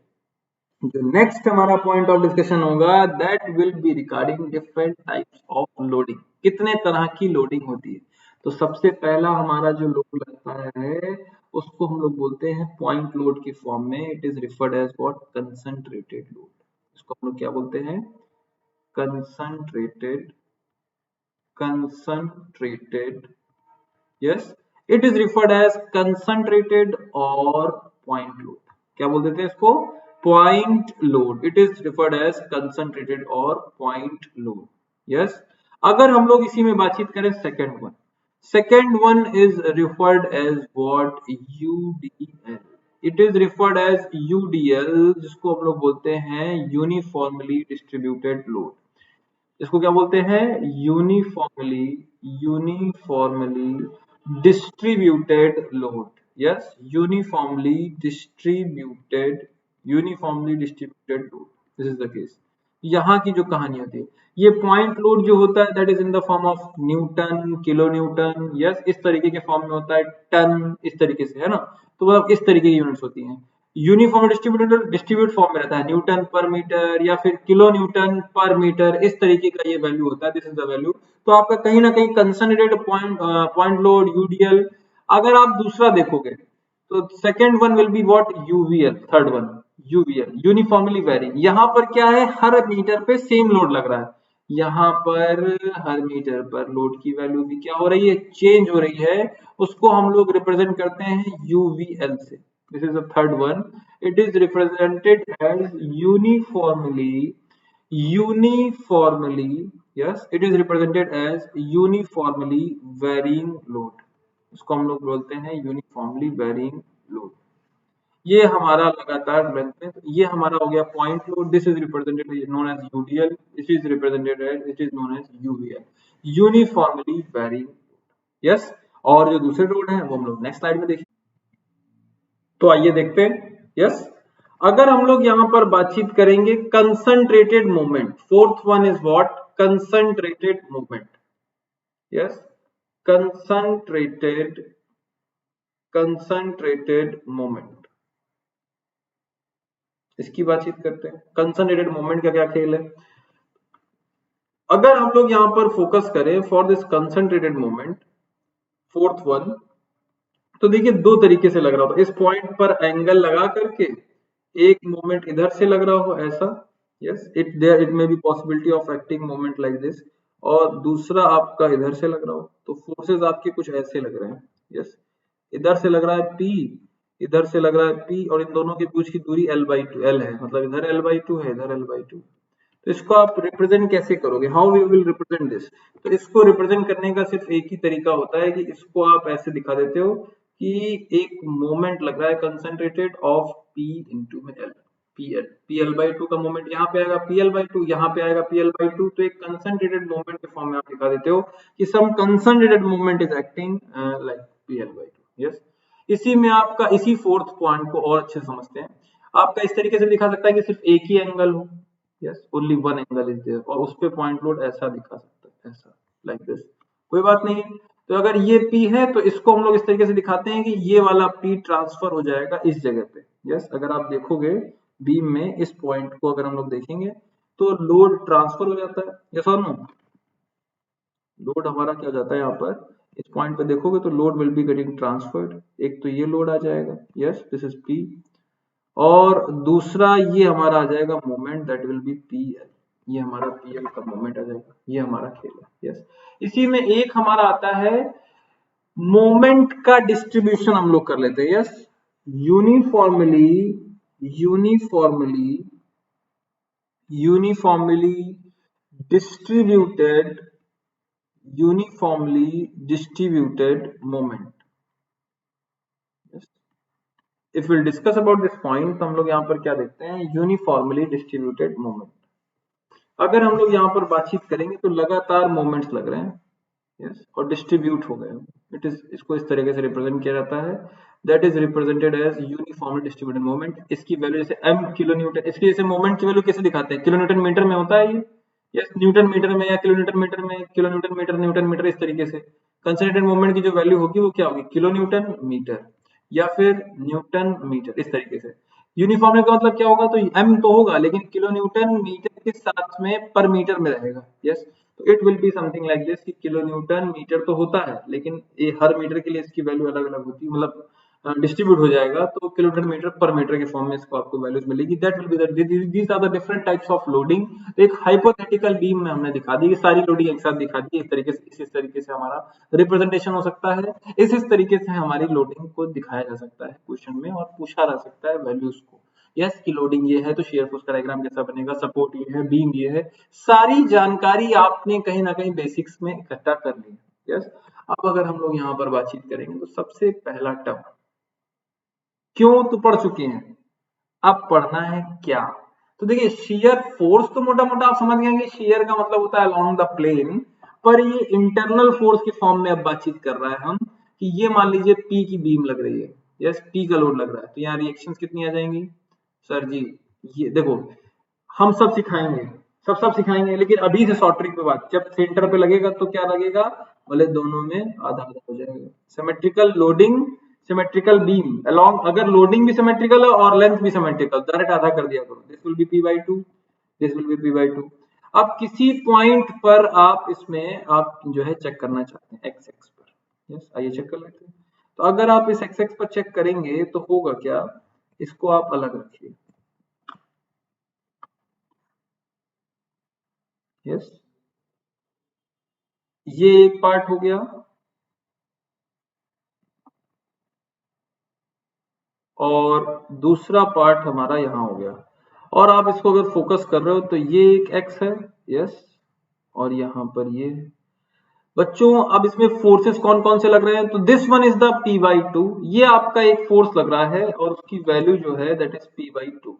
जो नेक्स्ट हमारा पॉइंट ऑफ डिस्कशन होगा, that will B regarding different types of loading, कितने तरह की लोडिंग होती है। तो सबसे पहला हमारा जो लोड लगता है उसको हम लोग बोलते हैं पॉइंट लोड की फॉर्म में, it is referred as what, concentrated load. इसको हम लोग क्या बोलते हैं? Concentrated, concentrated, yes, it is referred as concentrated और पॉइंट लोड। क्या बोल देते हैं इसको? Point load. It is referred as concentrated और पॉइंट लोड। यस, अगर हम लोग इसी में बातचीत करें second one is referred as what, UDL. It is referred as UDL, जिसको हम लोग बोलते हैं यूनिफॉर्मली डिस्ट्रीब्यूटेड लोड। इसको क्या बोलते हैं? Uniformly, uniformly distributed load. Yes, uniformly distributed, uniformly distributed load, this is the case. यहाँ की जो कहानी होती है, ये पॉइंट लोड जो होता है that is in the form of Newton, kilo Newton, yes, इस तरीके के फॉर्म में होता है, टन, इस तरीके से, है ना। तो मतलब इस तरीके की यूनिट्स होती हैं। यूनिफॉर्म डिस्ट्रीब्यूट फॉर्म में रहता है, न्यूटन पर मीटर या फिर किलो न्यूटन पर मीटर, इस तरीके का ये वैल्यू होता है, दिस इज द वैल्यू। तो आपका कहीं ना कहीं कंसंट्रेटेड पॉइंट लोड यूडीएल। अगर आप दूसरा देखोगे तो second one will be what, UVL. Third one UVL, uniformly varying. यहाँ पर क्या है, हर मीटर पे सेम लोड लग रहा है, यहाँ पर हर मीटर पर लोड की वैल्यू भी क्या हो रही है, चेंज हो रही है। उसको हम लोग रिप्रेजेंट करते हैं यूवीएल से। This is the third one. It is represented as uniformly, yes, it is represented as uniformly varying load. इसको हम लोग बोलते हैं यूनिफॉर्मली वेरिंग लोड। ये हमारा लगातार लेंथ में, ये हमारा हो गया point load. This is represented known as UDL, this is represented as, it is known as UVL, uniformly varying. Yes, और जो दूसरे लोड है वो हम लोग नेक्स्ट स्लाइड में देखेंगे। तो आइए देखते हैं। यस, अगर हम लोग यहां पर बातचीत करेंगे concentrated movement, fourth one is what, concentrated movement. Yes, concentrated, concentrated movement, इसकी बातचीत करते हैं। कंसंट्रेटेड मूवमेंट का क्या खेल है? अगर हम लोग यहां पर फोकस करें for this concentrated movement, fourth one, तो देखिए दो तरीके से लग रहा होता है। इस पॉइंट पर एंगल लगा करके एक मूवमेंट इधर से लग रहा हो ऐसा, yes, it may be possibility of acting movement like this, और दूसरा आपका इधर से लग रहा हो, तो फोर्सेस आपके कुछ ऐसे लग रहे हैं। यस, इधर से लग रहा है P, इधर से लग रहा है P और इन दोनों के बीच की दूरी L/2 L है, मतलब इधर L/2 है, इधर L/2। तो इसको आप रिप्रेजेंट कैसे करोगे, how we will represent this? तो इसको रिप्रेजेंट करने का सिर्फ एक ही तरीका होता है कि इसको आप ऐसे दिखा देते हो कि एक मोमेंट लग रहा है कंसंट्रेटेड ऑफ P इंटू में L, PL, PL/2 का मोमेंट यहाँ पे आएगा, PL/2 यहाँ पे आएगा, PL/2। तो एक कंसंट्रेटेड मोमेंट के फॉर्म में आप दिखा देते हो कि some concentrated moment is acting like PL/2। Yes, इसी में आपका इसी फोर्थ पॉइंट को और अच्छे समझते हैं। आपका इस तरीके से दिखा सकता है कि सिर्फ एक ही एंगल हो, yes, only one angle is there, और उस पे पॉइंट लोड ऐसा दिखा सकता है, ऐसा, लाइक दिस, कोई बात नहीं है। तो अगर ये P है तो इसको हम लोग इस तरीके से दिखाते हैं कि ये वाला P ट्रांसफर हो जाएगा इस जगह पे। यस, अगर आप देखोगे बीम में इस पॉइंट को अगर हम लोग देखेंगे तो लोड ट्रांसफर हो जाता है, यस और नो? लोड हमारा क्या हो जाता है यहाँ पर, इस पॉइंट पे देखोगे तो load will be getting transferred. एक तो ये लोड आ जाएगा, यस, दिस इज P, और दूसरा ये हमारा आ जाएगा moment, that will B PL, ये हमारा PL का मोमेंट आ जाएगा, ये हमारा खेल है। यस, इसी में एक हमारा आता है मोमेंट का डिस्ट्रीब्यूशन, हम लोग कर लेते हैं। Yes, uniformly uniformly uniformly distributed moment. If will discuss about this point, तो हम लोग यहाँ पर क्या देखते हैं, यूनिफॉर्मली डिस्ट्रीब्यूटेड मोमेंट। अगर हम लोग यहाँ पर बातचीत करेंगे तो लगातार मोमेंट्स लग रहे हैं, यस, और डिस्ट्रीब्यूट हो गए। इट इज, इसको इस तरीके से रिप्रेजेंट किया जाता है, that is represented as uniformly distributed moment. इसकी वैल्यू जैसे m किलो न्यूटन, इसकी जैसे मोमेंट की वैल्यू कैसे दिखाते हैं, किलो न्यूटन मीटर में होता है ये, यस, न्यूटन मीटर में या किलो न्यूटन मीटर में, kilo newton metre, newton metre, इस तरीके से कंसंट्रेटेड मोमेंट की जो वैल्यू होगी वो क्या होगी, किलो न्यूटन मीटर या फिर न्यूटन मीटर, इस तरीके से। यूनिफॉर्मली का मतलब क्या होगा, तो m तो होगा लेकिन किलो न्यूटन मीटर के साथ में पर मीटर में रहेगा। यस, तो it will be something like this कि किलो न्यूटन मीटर तो होता है लेकिन ये हर मीटर के लिए इसकी वैल्यू अलग अलग होती है, मतलब डिस्ट्रीब्यूट हो जाएगा, तो किलो न्यूटन मीटर पर मीटर के फॉर्म में इसको आपको वैल्यूज मिलेगी। That will be these are the different types of loading. तो एक हाइपोथेटिकल बीम में हमने दिखा दी, सारी लोडिंग एक साथ दिखा दी, इस तरीके से, इस तरीके से हमारा रिप्रेजेंटेशन हो सकता है, इस तरीके से हमारी लोडिंग को दिखाया जा सकता है क्वेश्चन में, और पूछा जा सकता है वैल्यूज को। यस, की लोडिंग ये है तो शेयर फोर्स का डायग्राम कैसा बनेगा, सपोर्ट ये है, बीम ये है, सारी जानकारी आपने कहीं ना कहीं बेसिक्स में इकट्ठा कर ली है। यस, अब अगर हम लोग यहाँ पर बातचीत करेंगे तो सबसे पहला टर्म क्यों तो पढ़ चुके हैं, अब पढ़ना है क्या। तो देखिए, शेयर फोर्स तो मोटा मोटा आप समझ गए कि शेयर का मतलब होता है अलोंग द प्लेन, पर ये इंटरनल फोर्स के फॉर्म में अब बातचीत कर रहा है हम, कि ये मान लीजिए P की बीम लग रही है, यस, P का लोड लग रहा है, तो यहाँ रिएक्शंस कितनी आ जाएंगी सर जी, ये देखो हम सब सिखाएंगे, सब सिखाएंगे, लेकिन अभी से शॉर्ट ट्रिक पे बात, जब सेंटर पे लगेगा तो क्या लगेगा, बोले दोनों में आधा आधा हो जाएगा। Symmetrical loading, symmetrical beam along, अगर लोडिंग भी सिमेट्रिकल है और लेंथ भी सिमेट्रिकल, डायरेक्ट आधा कर दिया करो, this will B P/2, this will B P/2। अब किसी पॉइंट पर आप इसमें आप जो है चेक करना चाहते हैं एक्स एक्स पर, यस, आइए चेक कर लेते हैं। तो अगर आप इस एक्स एक्स पर चेक करेंगे तो होगा क्या, इसको आप अलग रखिए, यस, ये एक पार्ट हो गया, और दूसरा पार्ट हमारा यहाँ हो गया, और आप इसको अगर फोकस कर रहे हो तो ये एक एक्स है, यस, और यहाँ पर ये है। बच्चों अब इसमें फोर्सेस कौन कौन से लग रहे हैं, तो this one is the P/2, ये आपका एक फोर्स लग रहा है और उसकी वैल्यू जो है दैट इज P/2,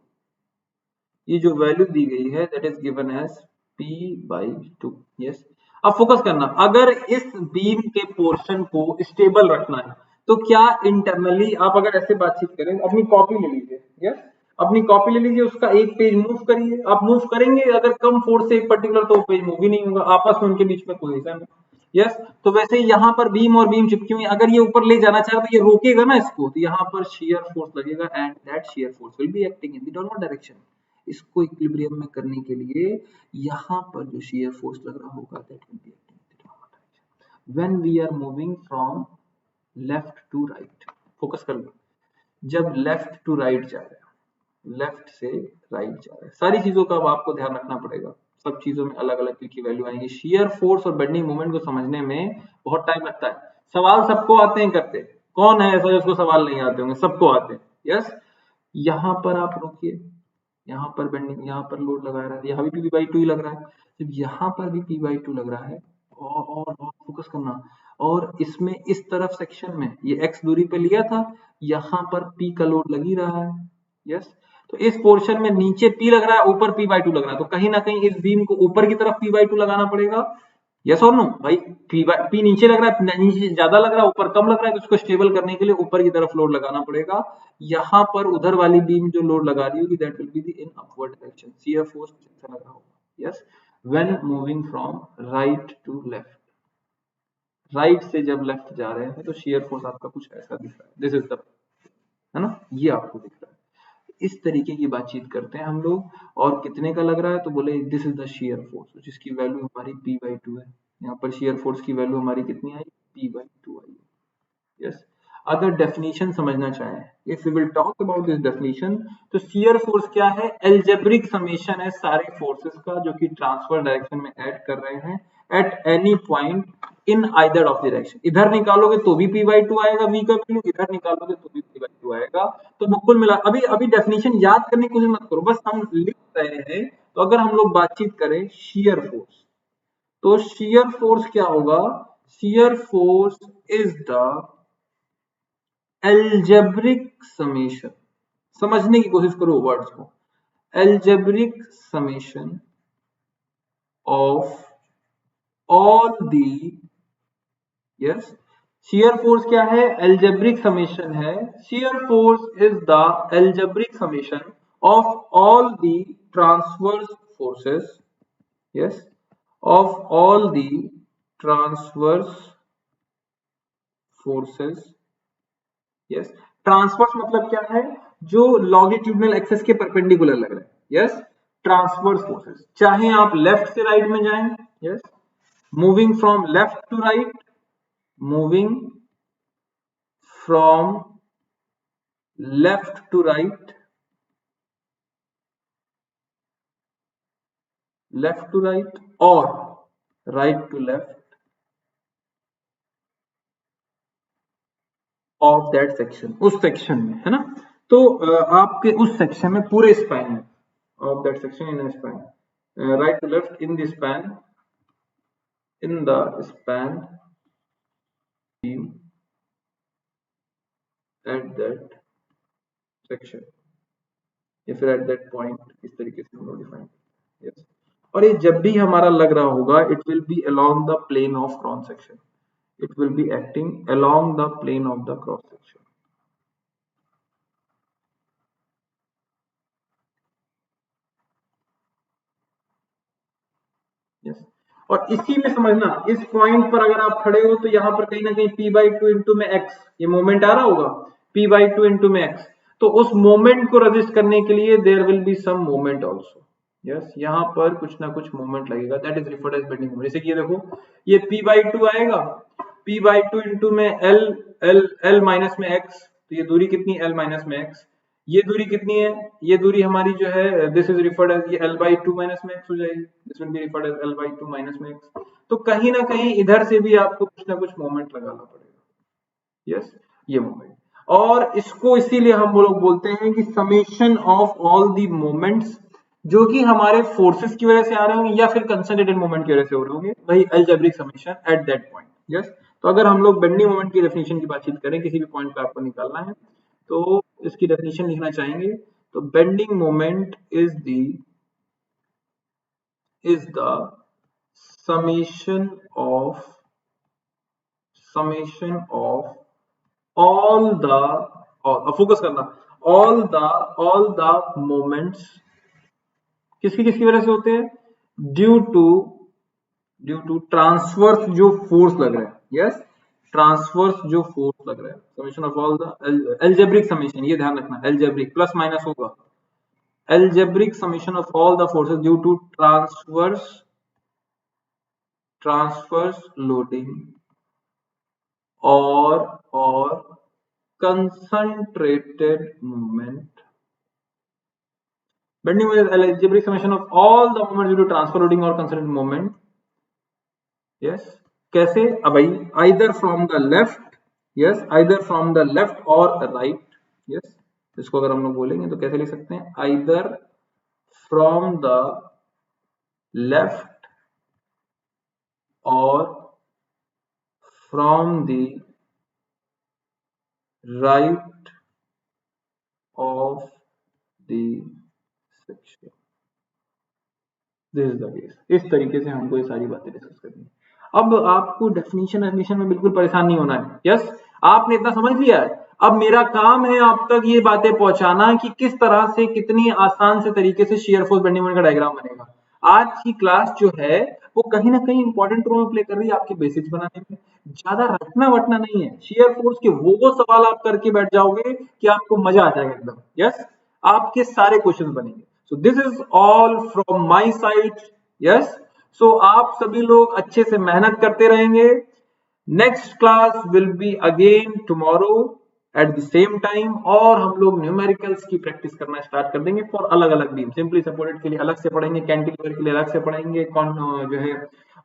ये जो वैल्यू दी गई है that is given as P/2। Yes, अब फोकस करना, अगर इस बीम के पोर्शन को स्टेबल रखना है तो क्या इंटरनली आप अगर ऐसे बातचीत करें, अपनी कॉपी ले लीजिए, यस, अपनी कॉपी ले लीजिए, उसका एक पेज मूव करिए, आप मूव करेंगे अगर कम फोर्स से एक पर्टिकुलर, तो वो पेज मूव ही नहीं होगा, आपस में उनके बीच में कोहेजन है। यस, तो वैसे ही यहाँ पर बीम और बीम चिपकी हुई, अगर ये ऊपर ले जाना चाहे तो ये रोकेगा ना इसको, तो यहाँ पर शेयर फोर्स लगेगा and that shear force will be acting in the downward direction. इसको इक्विलिब्रियम में करने के लिए यहाँ पर जो शेयर फोर्स लग रहा होगा that will be acting in the downward direction when we are moving from left to right. Focus कर लो, जब लेफ्ट टू राइट जा रहे हैं, लेफ्ट से राइट जा रहे हैं, सारी चीजों का अब आपको ध्यान रखना पड़ेगा, सब चीजों में अलग अलग की वैल्यू आएंगी। शेयर फोर्स और बेंडिंग मोमेंट को समझने में बहुत टाइम लगता है, सवाल सबको आते हैं करते, कौन है ऐसा जिसको सवाल नहीं आते होंगे? सबको आते हैं। यस, यहाँ पर आप रोकिए, यहाँ पर बेंडिंग, यहाँ पर लोड लगा रहा है, यहाँ भी P/2 ही लग रहा है, जब यहाँ पर भी P/2 लग रहा है, और फोकस करना, और इसमें इस तरफ सेक्शन में ये x दूरी पे लिया था, यहाँ पर P का लोड लग ही रहा है। यस, तो इस पोर्शन में नीचे P लग रहा है, ऊपर P/2 लग रहा है, तो कहीं ना कहीं इस बीम को ऊपर की तरफ P/2 लगाना पड़ेगा। यस और नो भाई? P नीचे लग रहा है, नीचे ज्यादा लग रहा है, ऊपर कम लग रहा है, तो उसको स्टेबल करने के लिए ऊपर की तरफ लोड लगाना पड़ेगा। यहाँ पर उधर वाली बीम जो लोड लगा रही होगी, that will be the in upward direction, shear force ऐसा लगा होगा। Yes, when moving from right to left, right से जब लेफ्ट जा रहे हैं तो शियर फोर्स आपका कुछ ऐसा दिख रहा है, दिस इज द, है ना, ये आपको दिख रहा है। इस तरीके की बातचीत करते हैं हम लोग। और कितने का लग रहा है? तो बोले this is the shear force, जिसकी वैल्यू हमारी P/2 है। यहाँ पर शियर फोर्स की वैल्यू हमारी कितनी आई? P/2 आई। यस, अगर डेफिनेशन समझना चाहें, if we will talk about this definition, तो शियर फोर्स क्या है? एल्जेब्रिक समेशन है सारे फोर्सेस का जो कि ट्रांसफर डायरेक्शन में ऐड कर रहे हैं eight any point in either of direction. इधर निकालोगे तो भी P/2 आएगा v का वैल्यू, इधर निकालोगे तो भी P/2 आएगा। तो कुल मिला, अभी डेफिनेशन याद करने की कोशिश मत करो, बस हम लिख रहे हैं। तो अगर हम लोग बातचीत करें शियर फोर्स, तो शियर फोर्स क्या होगा? Shear force is the algebraic summation, समझने की कोशिश करो वर्ड्स को, algebraic summation of all the, yes, shear force क्या है? एल्जेब्रिक समेशन है। Shear force is the algebraic summation of all the transverse forces, yes, of all the transverse forces. Yes, transverse मतलब क्या है? जो लॉन्गिट्यूडिनल एक्सिस के perpendicular लग रहा है। यस, ट्रांसवर्स फोर्सेस, चाहे आप लेफ्ट से राइट में जाएं, yes, moving from left to right, moving from left to right, left to right, और right to left of that section, उस सेक्शन में, है ना। तो आपके उस सेक्शन में पूरे स्पैन में of that section in span, right to left in the span, in the span beam at that section, या फिर at that point, इस तरीके से हम लोग डिफाइन। यस, और ये जब भी हमारा लग रहा होगा, it will B along the plane of cross section, it will be acting along the plane of the cross section। Yes, और इसी में समझना, इस पॉइंट पर अगर आप खड़े हो तो यहाँ पर कहीं ना कहीं P/2 इंटू में x, ये मोमेंट आ रहा होगा, P/2 इंटू में x, तो उस मोमेंट को रजिस्ट करने के लिए there will be some moment also. Yes, यहाँ पर कुछ ना कुछ मोमेंट लगेगा, that is referred as bending moment. जैसे कि ये देखो, ये P/2 आएगा, P/2 इंटू में L माइनस में x, तो ये दूरी कितनी? L माइनस में x। ये दूरी कितनी है? ये दूरी हमारी जो है, दिस इज रिफर्ड एज, ये L/2 माइनस में x हो जाएगी, this will be referred as L/2 minus में x। तो कहीं ना कहीं इधर से भी आपको कुछ ना कुछ मोमेंट लगाना पड़ेगा। यस, ये मोमेंट, और इसको इसीलिए हम लोग बोलते हैं कि summation of all the moments जो कि हमारे फोर्सेस की वजह से आ रहे होंगे या फिर कंसंट्रेटेड मोमेंट की वजह से हो रहे होंगे, वही algebraic summation at that point. Yes, तो अगर हम लोग बेंडिंग मोमेंट की डेफिनेशन की बातचीत करें, किसी भी पॉइंट पे आपको निकालना है, तो इसकी डेफिनेशन लिखना चाहेंगे, तो bending moment is the summation of all the, focus करना, all the moments किसकी वजह से होते हैं? ड्यू टू ट्रांसवर्स जो फोर्स लग रहा है। यस, ट्रांसवर्स जो फोर्स लग रहा है, summation of all the algebraic summation, ये ध्यान रखना, एल्जेब्रिक प्लस माइनस होगा, algebraic summation of all the forces due to transverse loading और concentrated movement। Bending moment is algebraic summation of all the moments due to transfer loading or concentrated movement। Yes, कैसे? अब भाई, either from the left yes, either from the left और right. Yes, इसको अगर हम लोग बोलेंगे तो कैसे लिख सकते हैं, आइदर फ्रॉम द लेफ्ट और from the right of the section. This is the case. इस तरीके से हमको ये सारी बातें डिस्कस करनी है। अब आपको डेफिनेशन एडमिशन में बिल्कुल परेशान नहीं होना है। यस, आपने इतना समझ लिया है। अब मेरा काम है आप तक ये बातें पहुंचाना कि किस तरह से कितनी आसान से तरीके से शेयर फोर्स बेंडिंग मोमेंट का डायग्राम बनेगा। आज की क्लास जो है वो कहीं ना कहीं इंपॉर्टेंट रोल प्ले कर रही है आपके बेसिक्स बनाने में। ज्यादा रटना वटना नहीं है। शेयर फोर्स के वो सवाल आप करके बैठ जाओगे कि आपको मजा आ जाएगा एकदम। यस, आपके सारे क्वेश्चन बनेंगे। So this is all from my side. Yes, so आप सभी लोग अच्छे से मेहनत करते रहेंगे। Next class will be again tomorrow at the same time, और हम लोग न्यूमेरिकल्स की प्रैक्टिस करना स्टार्ट कर देंगे फॉर अलग अलग बीम। सिंपली सपोर्टेड के लिए अलग से पढ़ेंगे, कैंटिलीवर के लिए अलग से पढ़ेंगे, जो है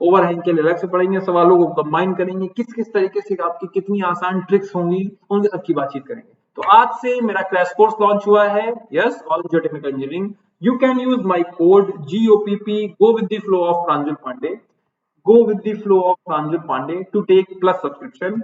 ओवरहैंग के लिए अलग से पढ़ेंगे, सवालों को कंबाइन करेंगे, किस किस तरीके से आपकी कितनी आसान ट्रिक्स होंगी उनके सबकी बातचीत करेंगे। तो आज से मेरा क्रैश कोर्स लॉन्च हुआ है। Yes, all geotechnical engineering. You can use my code GOPP, go with the flow of Pranjal Pandey. Go with the flow of Pranjal Pandey to take plus subscription.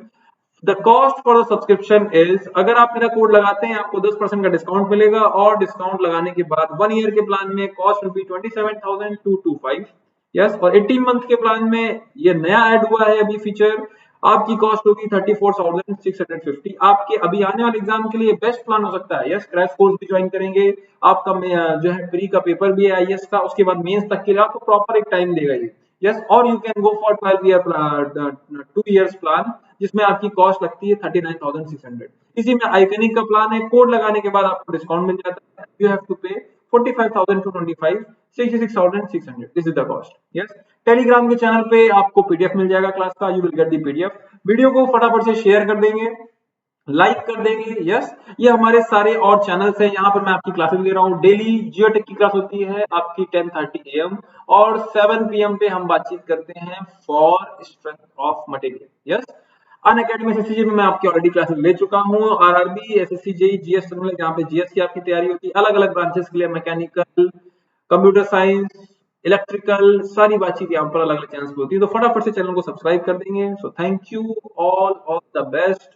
The cost for the subscription is, अगर आप मेरा code लगाते हैं आपको 10% का discount मिलेगा, और discount लगाने के बाद 1 ईयर के प्लान में कॉस्ट विल बी 27,225। यस, और 18 मंथ के प्लान में ये नया ऐड हुआ है अभी फीचर, आपकी कॉस्ट होगी 34,650। आपके अभी आने वाले एग्जाम के लिए बेस्ट प्लान हो सकता है। यस, क्रैश कोर्स भी ज्वाइन करेंगे, आपका जो है प्री का पेपर भी है आईएएस का, उसके बाद मेंस तक के लिए आपको प्रॉपर एक टाइम देगा ये। यस, और you can go for 12 year 2 years plan, जिसमें आपकी कॉस्ट लगती है 39,600। इसी में आइकनिक का प्लान है, कोड लगाने के बाद आपको डिस्काउंट मिल जाता है। यू हैव टू पे 45,225, 66,600। This is the cost. Yes, Telegram के चैनल पे आपको पीडीएफ मिल जाएगा क्लास का, you will get the PDF. Video को फटाफट से शेयर कर देंगे, लाइक कर देंगे। यस, ये हमारे सारे और चैनल्स हैं, यहाँ पर मैं आपकी क्लासेस ले रहा हूँ। डेली जियोटेक की क्लास होती है आपकी 10:30 AM, और 7 PM पे हम बातचीत करते हैं for strength of material. Yes, Unacademy SSC में मैं आपकी ऑलरेडी क्लासेस ले चुका हूँ। आरआरबी, एसएससी, जेई, जीएस, जहाँ पे जीएस की आपकी तैयारी होती है, अलग अलग ब्रांचेस के लिए, मैकेनिकल, कंप्यूटर साइंस, इलेक्ट्रिकल, सारी बातचीत यहाँ पर अलग अलग चैनल्स पे होती है। तो फटाफट से चैनल को सब्सक्राइब कर देंगे। So thank you all the best.